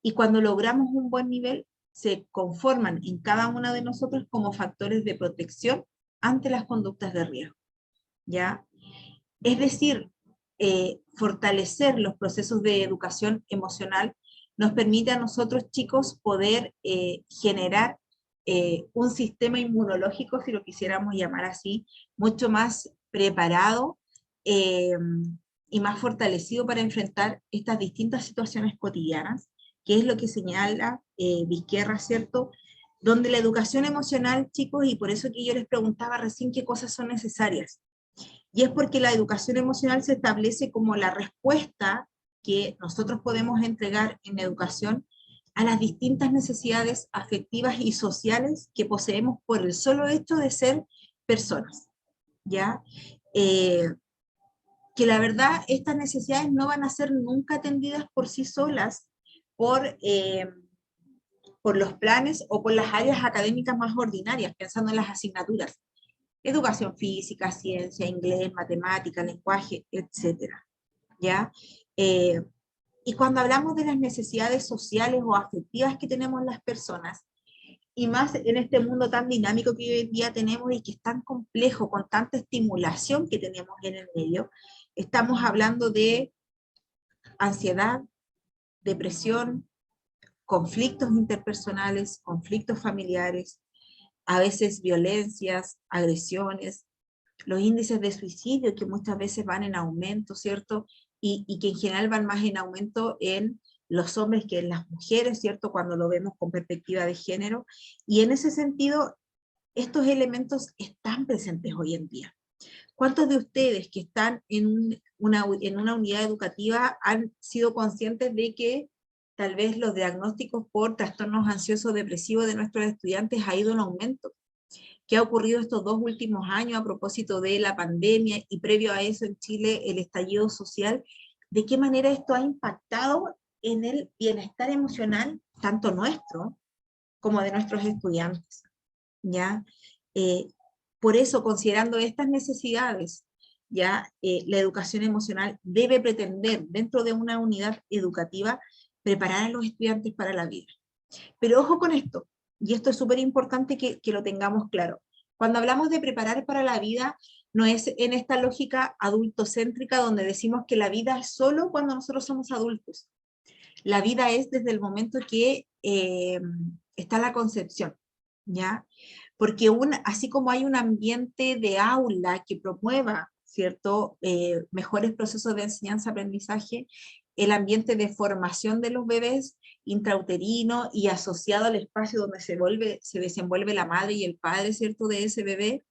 Y cuando logramos un buen nivel, se conforman en cada una de nosotros como factores de protección ante las conductas de riesgo, ¿ya? Es decir, fortalecer los procesos de educación emocional nos permite a nosotros, chicos, poder generar un sistema inmunológico, si lo quisiéramos llamar así, mucho más preparado y más fortalecido para enfrentar estas distintas situaciones cotidianas, que es lo que señala Vizquerra, ¿cierto? Donde la educación emocional, chicos, y por eso que yo les preguntaba recién qué cosas son necesarias, y es porque la educación emocional se establece como la respuesta que nosotros podemos entregar en educación a las distintas necesidades afectivas y sociales que poseemos por el solo hecho de ser personas, ¿ya? Que la verdad estas necesidades no van a ser nunca atendidas por sí solas por los planes o por las áreas académicas más ordinarias, pensando en las asignaturas. Educación física, ciencia, inglés, matemática, lenguaje, etcétera, ¿ya? Y cuando hablamos de las necesidades sociales o afectivas que tenemos las personas, y más en este mundo tan dinámico que hoy en día tenemos y que es tan complejo, con tanta estimulación que tenemos en el medio, estamos hablando de ansiedad, depresión, conflictos interpersonales, conflictos familiares, a veces violencias, agresiones, los índices de suicidio que muchas veces van en aumento, ¿cierto? Y que en general van más en aumento en los hombres que en las mujeres, ¿cierto? Cuando lo vemos con perspectiva de género. Y en ese sentido, estos elementos están presentes hoy en día. ¿Cuántos de ustedes que están en una unidad educativa han sido conscientes de que tal vez los diagnósticos por trastornos ansiosos depresivos de nuestros estudiantes ha ido en aumento? ¿Qué ha ocurrido estos 2 últimos años a propósito de la pandemia y previo a eso en Chile el estallido social? ¿De qué manera esto ha impactado en el bienestar emocional, tanto nuestro como de nuestros estudiantes? ¿Ya? Por eso, considerando estas necesidades, ya la educación emocional debe pretender, dentro de una unidad educativa, preparar a los estudiantes para la vida. Pero ojo con esto, y esto es súper importante que lo tengamos claro. Cuando hablamos de preparar para la vida, no es en esta lógica adultocéntrica donde decimos que la vida es solo cuando nosotros somos adultos. La vida es desde el momento que está la concepción, ¿ya? Porque así como hay un ambiente de aula que promueva, ¿cierto?, mejores procesos de enseñanza-aprendizaje, el ambiente de formación de los bebés intrauterino y asociado al espacio donde se desenvuelve la madre y el padre, ¿cierto?, de ese bebé,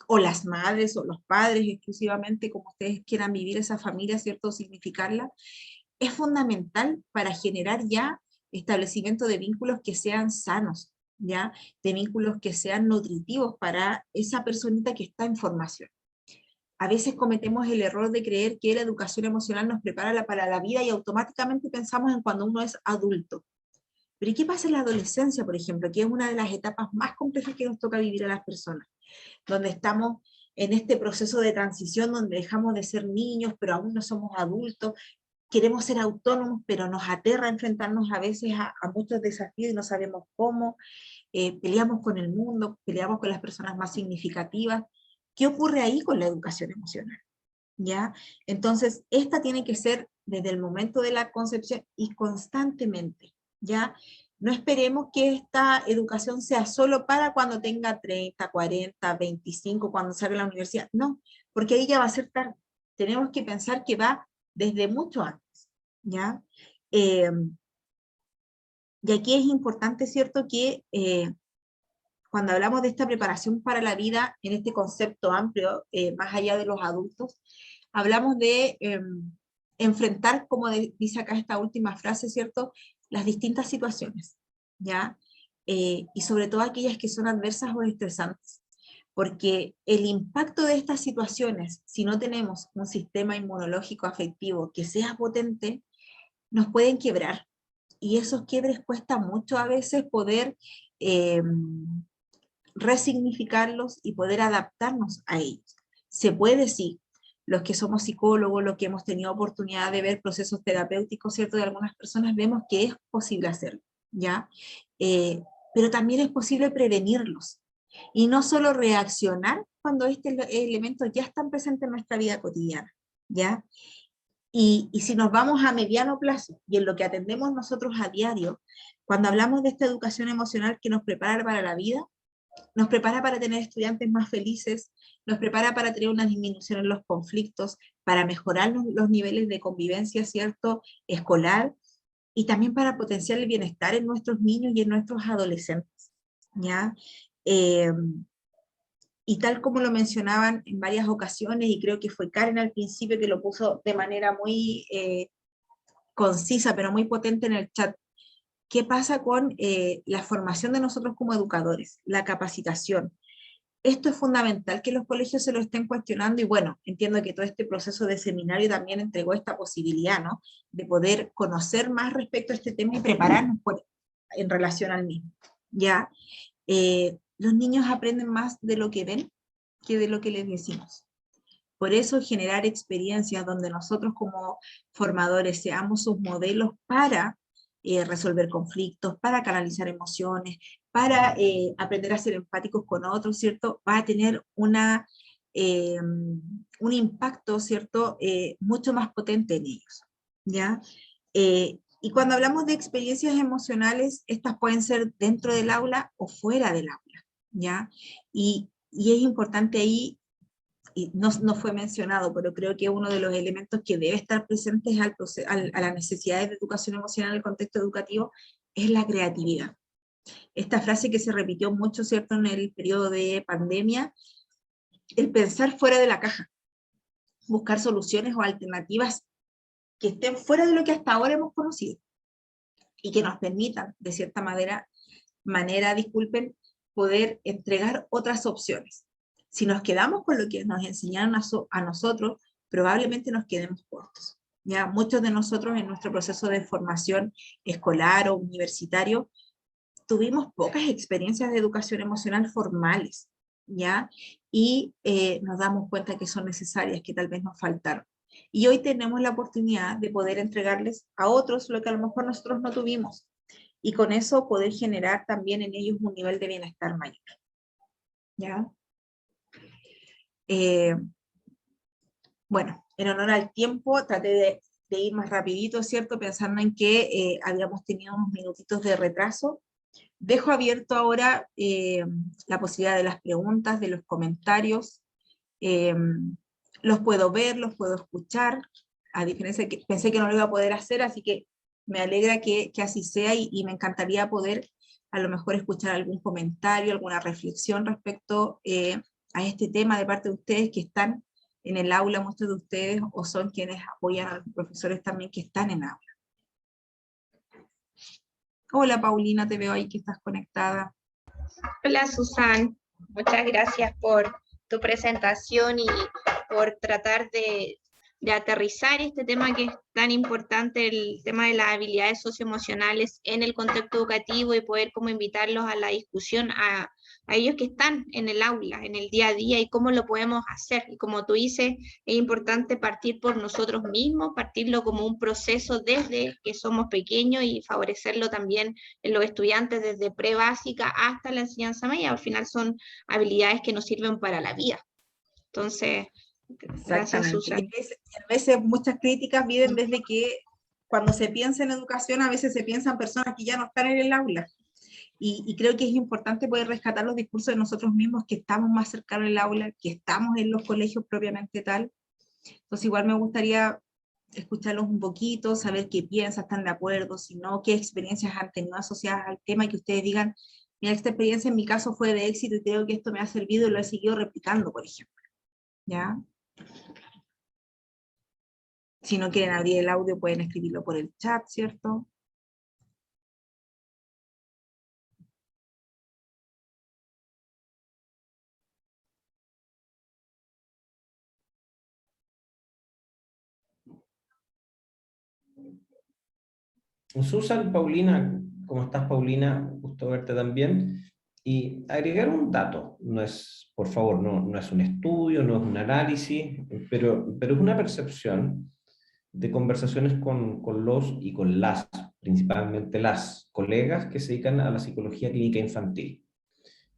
o las madres o los padres exclusivamente, como ustedes quieran vivir esa familia, ¿cierto? Significarla, es fundamental para generar ya establecimiento de vínculos que sean sanos, ¿ya? De vínculos que sean nutritivos para esa personita que está en formación. A veces cometemos el error de creer que la educación emocional nos prepara para la vida y automáticamente pensamos en cuando uno es adulto. Pero ¿y qué pasa en la adolescencia, por ejemplo? Que es una de las etapas más complejas que nos toca vivir a las personas, donde estamos en este proceso de transición, donde dejamos de ser niños, pero aún no somos adultos, queremos ser autónomos, pero nos aterra enfrentarnos a veces a muchos desafíos y no sabemos cómo, peleamos con el mundo, peleamos con las personas más significativas. ¿Qué ocurre ahí con la educación emocional? ¿Ya? Entonces, esta tiene que ser desde el momento de la concepción y constantemente, ¿ya? No esperemos que esta educación sea solo para cuando tenga 30, 40, 25, cuando salga a la universidad. No, porque ahí ya va a ser tarde. Tenemos que pensar que va desde mucho antes, ¿ya? Y aquí es importante, ¿cierto?, que cuando hablamos de esta preparación para la vida, en este concepto amplio, más allá de los adultos, hablamos de enfrentar, como dice acá esta última frase, ¿cierto?, las distintas situaciones, ¿ya? Y sobre todo aquellas que son adversas o estresantes, porque el impacto de estas situaciones, si no tenemos un sistema inmunológico afectivo que sea potente, nos pueden quebrar, y esos quiebres cuesta mucho a veces poder resignificarlos y poder adaptarnos a ellos. Se puede, sí. Los que somos psicólogos, los que hemos tenido oportunidad de ver procesos terapéuticos, ¿cierto?, de algunas personas, vemos que es posible hacerlo, ¿ya? Pero también es posible prevenirlos. Y no solo reaccionar cuando estos elementos ya están presentes en nuestra vida cotidiana, ¿ya? Y si nos vamos a mediano plazo, y en lo que atendemos nosotros a diario, cuando hablamos de esta educación emocional que nos prepara para la vida, nos prepara para tener estudiantes más felices, nos prepara para tener una disminución en los conflictos, para mejorar los niveles de convivencia, ¿cierto?, escolar, y también para potenciar el bienestar en nuestros niños y en nuestros adolescentes, ¿ya? Y tal como lo mencionaban en varias ocasiones, y creo que fue Karen al principio que lo puso de manera muy concisa, pero muy potente en el chat, ¿qué pasa con la formación de nosotros como educadores? La capacitación. Esto es fundamental que los colegios se lo estén cuestionando, y bueno, entiendo que todo este proceso de seminario también entregó esta posibilidad, ¿no?, de poder conocer más respecto a este tema y prepararnos en relación al mismo, ¿ya? Los niños aprenden más de lo que ven que de lo que les decimos. Por eso generar experiencias donde nosotros como formadores seamos sus modelos para resolver conflictos, para canalizar emociones, para aprender a ser empáticos con otros, ¿cierto?, va a tener un impacto, ¿cierto?, mucho más potente en ellos, ¿ya? Y cuando hablamos de experiencias emocionales, estas pueden ser dentro del aula o fuera del aula, ¿ya? Y es importante ahí, y no fue mencionado, pero creo que uno de los elementos que debe estar presentes a las necesidades de educación emocional en el contexto educativo es la creatividad. Esta frase que se repitió mucho, ¿cierto?, en el periodo de pandemia, el pensar fuera de la caja, buscar soluciones o alternativas que estén fuera de lo que hasta ahora hemos conocido, y que nos permitan, de cierta manera, disculpen, poder entregar otras opciones. Si nos quedamos con lo que nos enseñaron a nosotros, probablemente nos quedemos cortos. ¿Ya? Muchos de nosotros en nuestro proceso de formación escolar o universitario tuvimos pocas experiencias de educación emocional formales, ¿ya? Y nos damos cuenta que son necesarias, que tal vez nos faltaron. Y hoy tenemos la oportunidad de poder entregarles a otros lo que a lo mejor nosotros no tuvimos, y con eso poder generar también en ellos un nivel de bienestar mayor, ¿ya? Bueno, en honor al tiempo, traté de ir más rapidito, ¿cierto?, pensando en que habíamos tenido unos minutitos de retraso. Dejo abierto ahora la posibilidad de las preguntas, de los comentarios. Los puedo ver, los puedo escuchar, a diferencia de que pensé que no lo iba a poder hacer, así que me alegra que así sea, y me encantaría poder a lo mejor escuchar algún comentario, alguna reflexión respecto a este tema de parte de ustedes que están en el aula, muchos de ustedes, o son quienes apoyan a los profesores también que están en aula. Hola Paulina, te veo ahí que estás conectada. Hola Susan, muchas gracias por tu presentación y por tratar de aterrizar este tema que es tan importante, el tema de las habilidades socioemocionales en el contexto educativo y poder como invitarlos a la discusión a ellos que están en el aula, en el día a día y cómo lo podemos hacer. Y como tú dices, es importante partir por nosotros mismos, partirlo como un proceso desde que somos pequeños y favorecerlo también en los estudiantes desde pre-básica hasta la enseñanza media. Al final son habilidades que nos sirven para la vida. Entonces, gracias, Susan. Y a veces muchas críticas vienen desde que cuando se piensa en educación, a veces se piensan personas que ya no están en el aula. Y creo que es importante poder rescatar los discursos de nosotros mismos, que estamos más cercanos al aula, que estamos en los colegios propiamente tal. Entonces igual me gustaría escucharlos un poquito, saber qué piensan, están de acuerdo, si no, qué experiencias han tenido asociadas al tema, y que ustedes digan, mira, esta experiencia en mi caso fue de éxito y creo que esto me ha servido y lo he seguido replicando, por ejemplo. ¿Ya? Si no quieren abrir el audio, pueden escribirlo por el chat, ¿cierto? Susan, Paulina, ¿cómo estás, Paulina? Gusto verte también. Y agregar un dato, no es, por favor, no es un estudio, no es un análisis, pero es una percepción de conversaciones con los y con las, principalmente las colegas que se dedican a la psicología clínica infantil.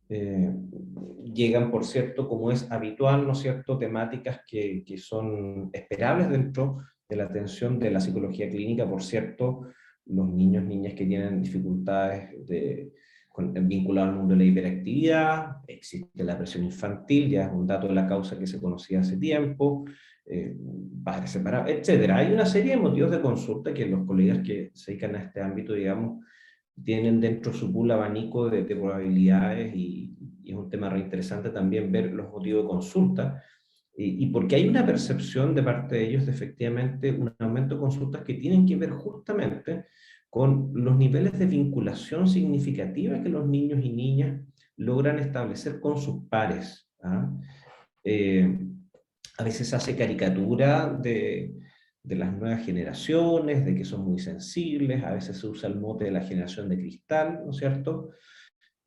Llegan, por cierto, como es habitual, ¿no es cierto?, temáticas que son esperables dentro de la atención de la psicología clínica. Por cierto, los niños, niñas que tienen dificultades vinculadas al mundo de la hiperactividad, existe la presión infantil, ya es un dato de la causa que se conocía hace tiempo, padres separados, etc. Hay una serie de motivos de consulta que los colegas que se dedican a este ámbito, digamos, tienen dentro su pool abanico de probabilidades, y es un tema re interesante también ver los motivos de consulta, y porque hay una percepción de parte de ellos de efectivamente un aumento de consultas que tienen que ver justamente con los niveles de vinculación significativa que los niños y niñas logran establecer con sus pares. ¿Ah? A veces se hace caricatura de las nuevas generaciones, de que son muy sensibles, a veces se usa el mote de la generación de cristal, ¿no es cierto?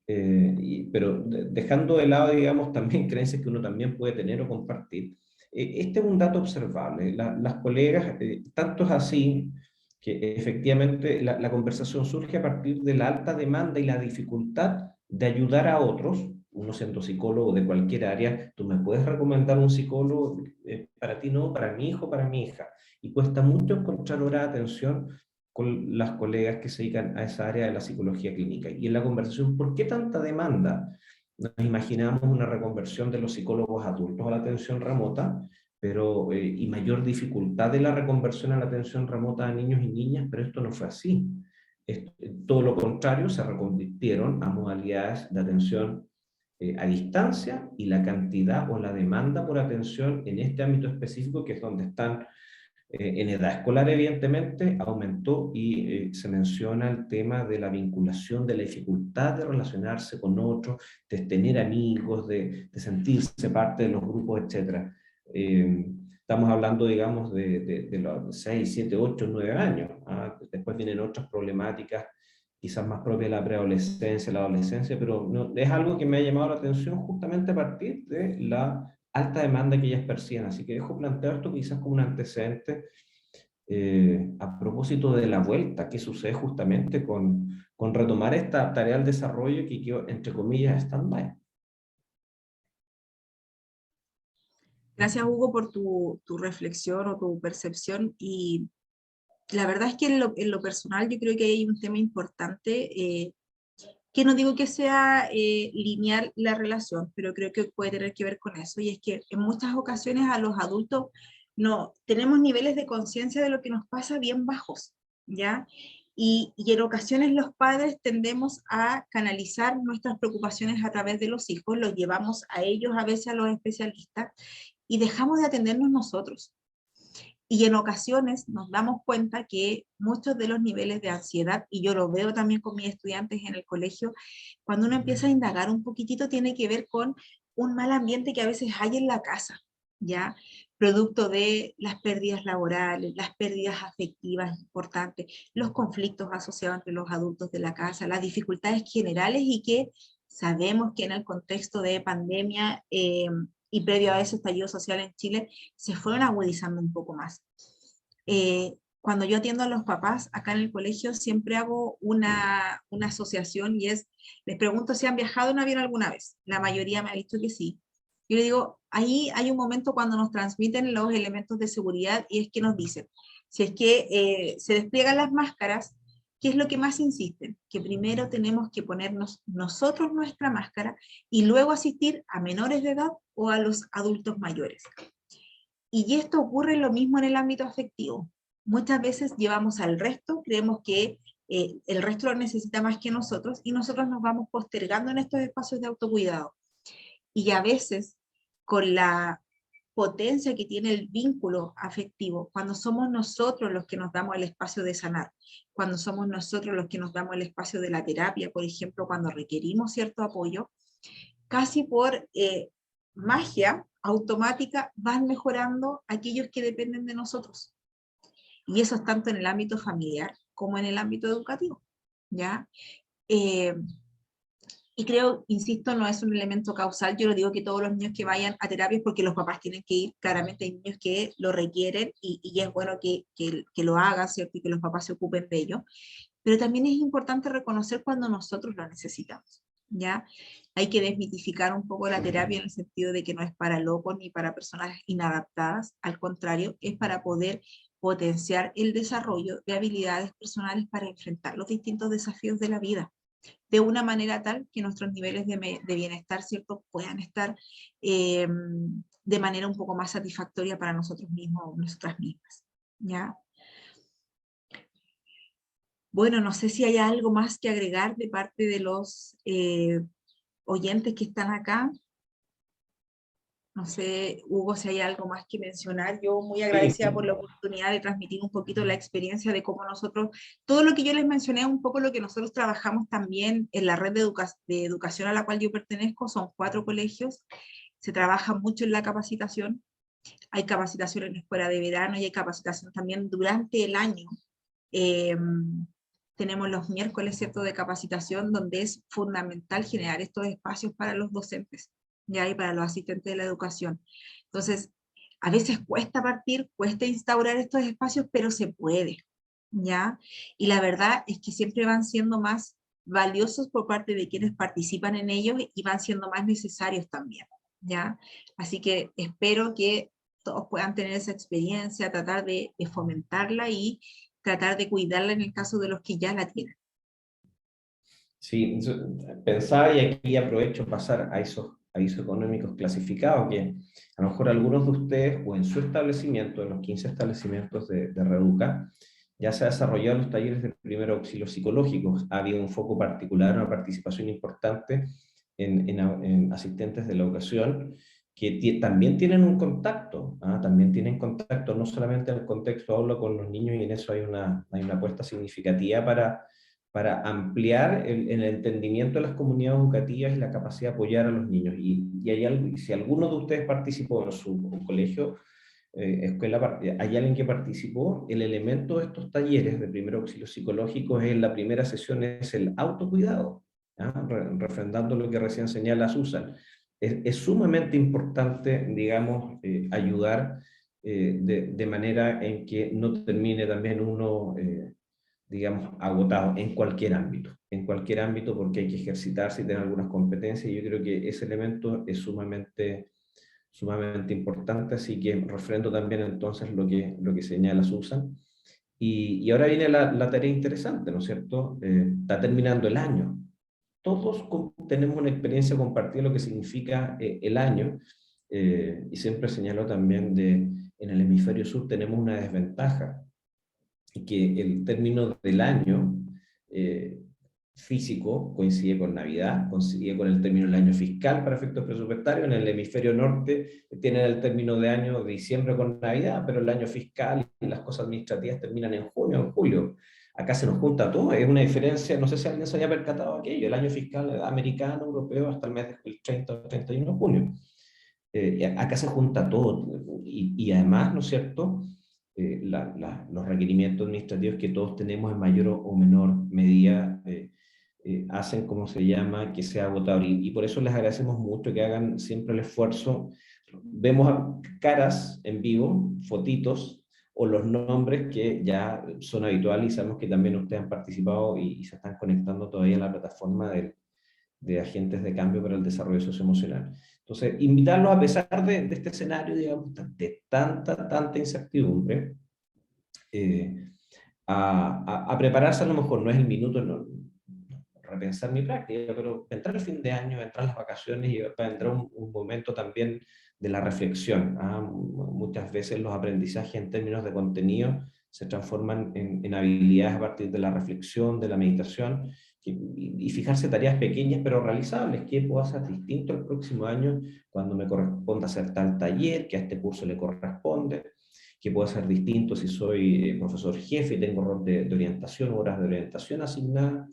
Pero dejando de lado, digamos, también creencias que uno también puede tener o compartir, este es un dato observable. Las colegas, tanto es así que efectivamente la conversación surge a partir de la alta demanda y la dificultad de ayudar a otros. Uno siendo psicólogo de cualquier área, tú me puedes recomendar un psicólogo, para ti no, para mi hijo, para mi hija, y cuesta mucho encontrar hora de atención con las colegas que se dedican a esa área de la psicología clínica. Y en la conversación, ¿por qué tanta demanda? Nos imaginamos una reconversión de los psicólogos adultos a la atención remota, pero, y mayor dificultad de la reconversión a la atención remota de niños y niñas, pero esto no fue así. Todo lo contrario, se reconvirtieron a modalidades de atención a distancia, y la cantidad o la demanda por atención en este ámbito específico, que es donde están en edad escolar, evidentemente, aumentó, y se menciona el tema de la vinculación, de la dificultad de relacionarse con otros, de tener amigos, de sentirse parte de los grupos, etc. Estamos hablando, digamos, de los 6, 7, 8, 9 años. ¿Ah? Después vienen otras problemáticas, quizás más propias de la preadolescencia, la adolescencia, pero no, es algo que me ha llamado la atención justamente a partir de la alta demanda que ellas perciben. Así que dejo plantear esto quizás como un antecedente, a propósito de la vuelta que sucede justamente con retomar esta tarea del desarrollo que quedó, entre comillas, stand-by. Gracias, Hugo, por tu reflexión o tu percepción. Y la verdad es que en lo personal yo creo que hay un tema importante, que no digo que sea lineal la relación, pero creo que puede tener que ver con eso, y es que en muchas ocasiones a los adultos no tenemos niveles de conciencia de lo que nos pasa bien bajos, ¿ya? y en ocasiones los padres tendemos a canalizar nuestras preocupaciones a través de los hijos, los llevamos a ellos, a veces a los especialistas, y dejamos de atendernos nosotros. Y en ocasiones nos damos cuenta que muchos de los niveles de ansiedad, y yo lo veo también con mis estudiantes en el colegio, cuando uno empieza a indagar un poquitito, tiene que ver con un mal ambiente que a veces hay en la casa, ¿ya? Producto de las pérdidas laborales, las pérdidas afectivas importantes, los conflictos asociados entre los adultos de la casa, las dificultades generales, y que sabemos que en el contexto de pandemia y previo a ese estallido social en Chile, se fueron agudizando un poco más. Cuando yo atiendo a los papás acá en el colegio, siempre hago una asociación, y es, les pregunto si han viajado en avión alguna vez. La mayoría me ha dicho que sí. Yo le digo, ahí hay un momento cuando nos transmiten los elementos de seguridad, y es que nos dicen, si es que se despliegan las máscaras, ¿qué es lo que más insisten? Que primero tenemos que ponernos nosotros nuestra máscara y luego asistir a menores de edad o a los adultos mayores. Y esto ocurre lo mismo en el ámbito afectivo. Muchas veces llevamos al resto, creemos que el resto lo necesita más que nosotros, y nosotros nos vamos postergando en estos espacios de autocuidado. Y a veces, con la potencia que tiene el vínculo afectivo, cuando somos nosotros los que nos damos el espacio de sanar, cuando somos nosotros los que nos damos el espacio de la terapia, por ejemplo, cuando requerimos cierto apoyo, casi por magia automática van mejorando aquellos que dependen de nosotros. Y eso es tanto en el ámbito familiar como en el ámbito educativo, ¿ya? Y creo, insisto, no es un elemento causal. Yo no digo que todos los niños que vayan a terapias porque los papás tienen que ir, claramente hay niños que lo requieren, y es bueno que lo hagan, ¿cierto? Y que los papás se ocupen de ello. Pero también es importante reconocer cuando nosotros lo necesitamos, ¿ya? Hay que desmitificar un poco la terapia en el sentido de que no es para locos ni para personas inadaptadas, al contrario, es para poder potenciar el desarrollo de habilidades personales para enfrentar los distintos desafíos de la vida, de una manera tal que nuestros niveles de bienestar, ¿cierto?, puedan estar de manera un poco más satisfactoria para nosotros mismos o nosotras mismas, ¿ya? Bueno, no sé si hay algo más que agregar de parte de los oyentes que están acá. No sé, Hugo, si hay algo más que mencionar. Yo muy agradecida por la oportunidad de transmitir un poquito la experiencia de cómo nosotros, todo lo que yo les mencioné, un poco lo que nosotros trabajamos también en la red de educación a la cual yo pertenezco. Son 4 colegios, se trabaja mucho en la capacitación, hay capacitación en la escuela de verano y hay capacitación también durante el año. Tenemos los miércoles, ¿cierto?, de capacitación, donde es fundamental generar estos espacios para los docentes, ¿ya? Y para los asistentes de la educación. Entonces, a veces cuesta partir, cuesta instaurar estos espacios, pero se puede, ¿ya? Y la verdad es que siempre van siendo más valiosos por parte de quienes participan en ellos, y van siendo más necesarios también, ¿ya? Así que espero que todos puedan tener esa experiencia, tratar de fomentarla y tratar de cuidarla en el caso de los que ya la tienen. Sí, pensaba, y aquí aprovecho pasar a esos avisos económicos clasificados, que a lo mejor algunos de ustedes, o en su establecimiento, en los 15 establecimientos de Reduca, ya se han desarrollado los talleres de primer auxilio psicológicos. Ha habido un foco particular, una participación importante en asistentes de la educación, que también tienen un contacto, también tienen contacto, no solamente en el contexto aula con los niños, y en eso hay una apuesta significativa para ampliar el entendimiento de las comunidades educativas y la capacidad de apoyar a los niños. Y hay algo, si alguno de ustedes participó en su colegio, escuela, hay alguien que participó, el elemento de estos talleres de primer auxilio psicológico en la primera sesión es el autocuidado, refrendando lo que recién señala Susan. Es sumamente importante, digamos, ayudar de manera en que no termine también uno, digamos, agotado en cualquier ámbito, porque hay que ejercitarse y tener algunas competencias, y yo creo que ese elemento es sumamente importante, así que refrendo también entonces lo que señala Susan. Y ahora viene la tarea interesante, ¿no es cierto? Está terminando el año. Todos tenemos una experiencia compartida de lo que significa el año, y siempre señalo también en el hemisferio sur tenemos una desventaja, que el término del año físico coincide con Navidad, coincide con el término del año fiscal para efectos presupuestarios. En el hemisferio norte tienen el término de año de diciembre con Navidad, pero el año fiscal y las cosas administrativas terminan en junio o en julio. Acá se nos junta todo, es una diferencia, no sé si alguien se había percatado de aquello, el año fiscal americano, europeo, hasta el mes del 30 o 31 de junio. Acá se junta todo, y además, ¿no es cierto?, los requerimientos administrativos que todos tenemos en mayor o menor medida hacen, como se llama, que sea agotador, y por eso les agradecemos mucho que hagan siempre el esfuerzo. Vemos caras en vivo, fotitos, o los nombres que ya son habituales, y sabemos que también ustedes han participado y se están conectando todavía a la plataforma de agentes de cambio para el desarrollo socioemocional. Entonces, invitarlos a pesar de este escenario, digamos, de tanta incertidumbre, a prepararse. A lo mejor no es el minuto, no, repensar mi práctica, pero entrar el fin de año, entrar las vacaciones, y entrar un momento también de la reflexión. Muchas veces los aprendizajes en términos de contenido se transforman en habilidades a partir de la reflexión, de la meditación, y fijarse tareas pequeñas pero realizables. ¿Qué puedo hacer distinto el próximo año cuando me corresponda hacer tal taller que a este curso le corresponde? ¿Qué puedo hacer distinto si soy profesor jefe y tengo rol de orientación, horas de orientación asignadas?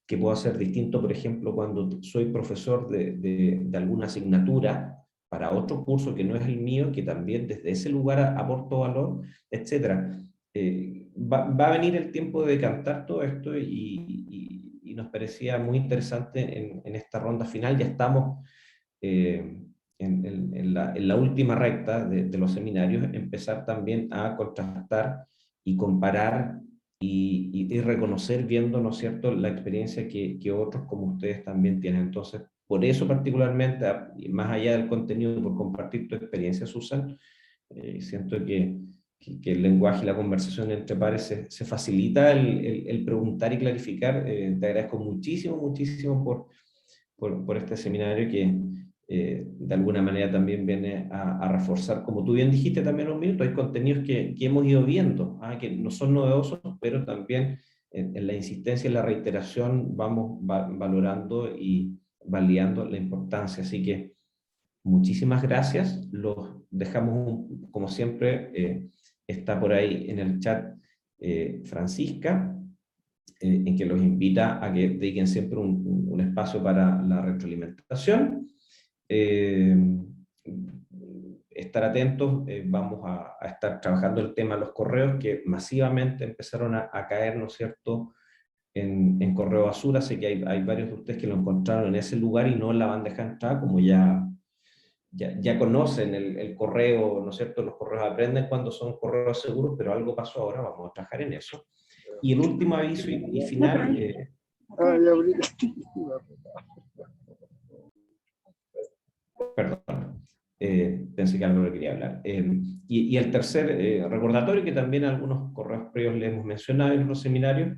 ¿Qué puedo hacer distinto, por ejemplo, cuando soy profesor de alguna asignatura para otro curso que no es el mío, que también desde ese lugar aporto valor, etcétera? Va a venir el tiempo de decantar todo esto, y nos parecía muy interesante en esta ronda final. Ya estamos en la última recta de los seminarios, empezar también a contrastar y comparar y reconocer, viendo, ¿no es cierto?, la experiencia que otros como ustedes también tienen. Entonces, por eso particularmente, más allá del contenido, por compartir tu experiencia, Susan, siento que el lenguaje y la conversación entre pares se facilita el preguntar y clarificar. Te agradezco muchísimo por este seminario que de alguna manera también viene a reforzar, como tú bien dijiste también un minuto, hay contenidos que hemos ido viendo, que no son novedosos, pero también en la insistencia y la reiteración vamos valorando y validando la importancia. Así que muchísimas gracias. Los dejamos, como siempre, está por ahí en el chat Francisca, en que los invita a que dediquen siempre un espacio para la retroalimentación. Estar atentos, vamos a estar trabajando el tema de los correos, que masivamente empezaron a caer, ¿no es cierto?, en correo basura. Así que hay varios de ustedes que lo encontraron en ese lugar y no en la bandeja de entrada, como ya conocen el correo, ¿no es cierto? Los correos aprenden cuando son correos seguros, pero algo pasó ahora, vamos a trabajar en eso. Y el último aviso y final... Perdón, pensé que algo le quería hablar. Y el tercer recordatorio, que también algunos correos previos le hemos mencionado en los seminarios,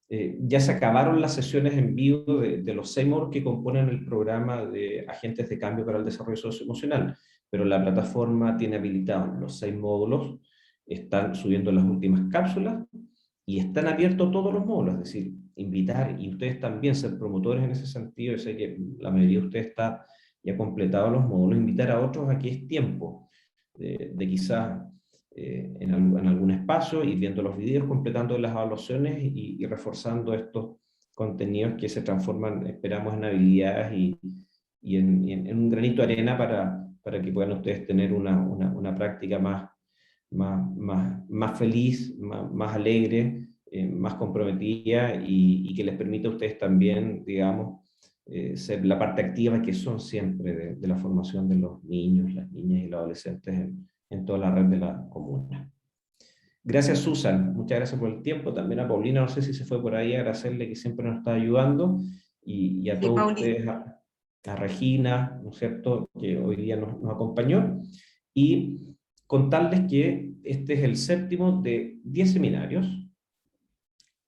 ya se acabaron las sesiones en vivo de los 6 módulos que componen el programa de Agentes de Cambio para el Desarrollo Socioemocional, pero la plataforma tiene habilitados los 6 módulos, están subiendo las últimas cápsulas, y están abiertos todos los módulos. Es decir, invitar, y ustedes también ser promotores en ese sentido. Yo sé que la mayoría de ustedes está ya completado los módulos, invitar a otros a que es tiempo de quizás en algún espacio, ir viendo los videos, completando las evaluaciones y reforzando estos contenidos que se transforman, esperamos, en habilidades y en un granito de arena para que puedan ustedes tener una práctica más feliz, más alegre, más comprometida, y que les permita a ustedes también, digamos, ser la parte activa que son siempre de la formación de los niños, las niñas y los adolescentes en toda la red de la comuna. Gracias, Susan, muchas gracias por el tiempo. También a Paulina, no sé si se fue por ahí, agradecerle que siempre nos está ayudando, y a todos ustedes, a Regina, ¿no es cierto?, que hoy día nos acompañó, y contarles que este es el 7º de 10 seminarios,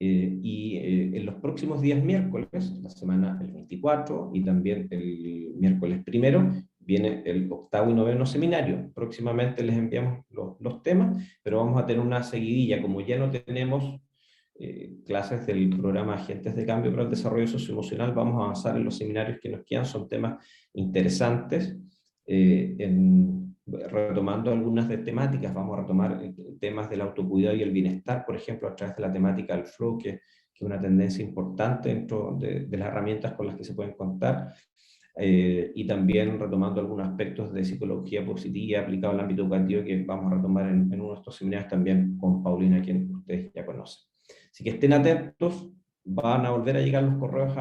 en los próximos días miércoles, la semana del 24 y también el miércoles 1, viene el 8º y 9º seminario. Próximamente les enviamos los temas, pero vamos a tener una seguidilla, como ya no tenemos clases del programa Agentes de Cambio para el Desarrollo Socioemocional, vamos a avanzar en los seminarios que nos quedan, son temas interesantes, retomando algunas de temáticas, vamos a retomar temas del autocuidado y el bienestar, por ejemplo, a través de la temática del flow, que es una tendencia importante dentro de las herramientas con las que se pueden contar, y también retomando algunos aspectos de psicología positiva aplicado al ámbito educativo que vamos a retomar en uno de estos seminarios también con Paulina, quien ustedes ya conocen. Así que estén atentos, van a volver a llegar los correos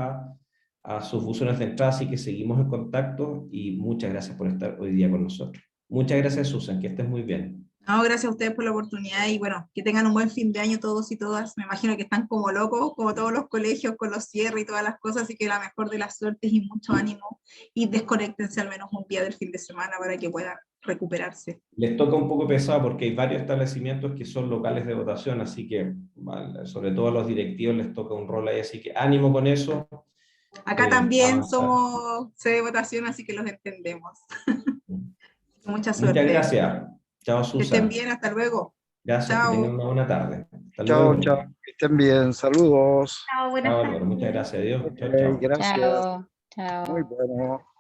a sus buzones de entrada, así que seguimos en contacto y muchas gracias por estar hoy día con nosotros. Muchas gracias, Susan, que estés muy bien. No, gracias a ustedes por la oportunidad y bueno, que tengan un buen fin de año todos y todas. Me imagino que están como locos, como todos los colegios con los cierres y todas las cosas, así que la mejor de las suertes y mucho ánimo y desconéctense al menos un día del fin de semana para que puedan recuperarse. Les toca un poco pesado porque hay varios establecimientos que son locales de votación, así que sobre todo a los directivos les toca un rol ahí, así que ánimo con eso. Acá también avanzar. somos sede de votación, así que los entendemos. Mucha suerte. Muchas gracias. Chao, Susan. Que estén bien, hasta luego. Gracias, Chao. que tengan una buena tarde. Hasta Chao, luego. chao. Que estén bien. Saludos. Chao, buenas Chao, tardes. Álvaro. Muchas gracias. Adiós. Ok, Chao, chao. gracias. Chao. Muy bueno.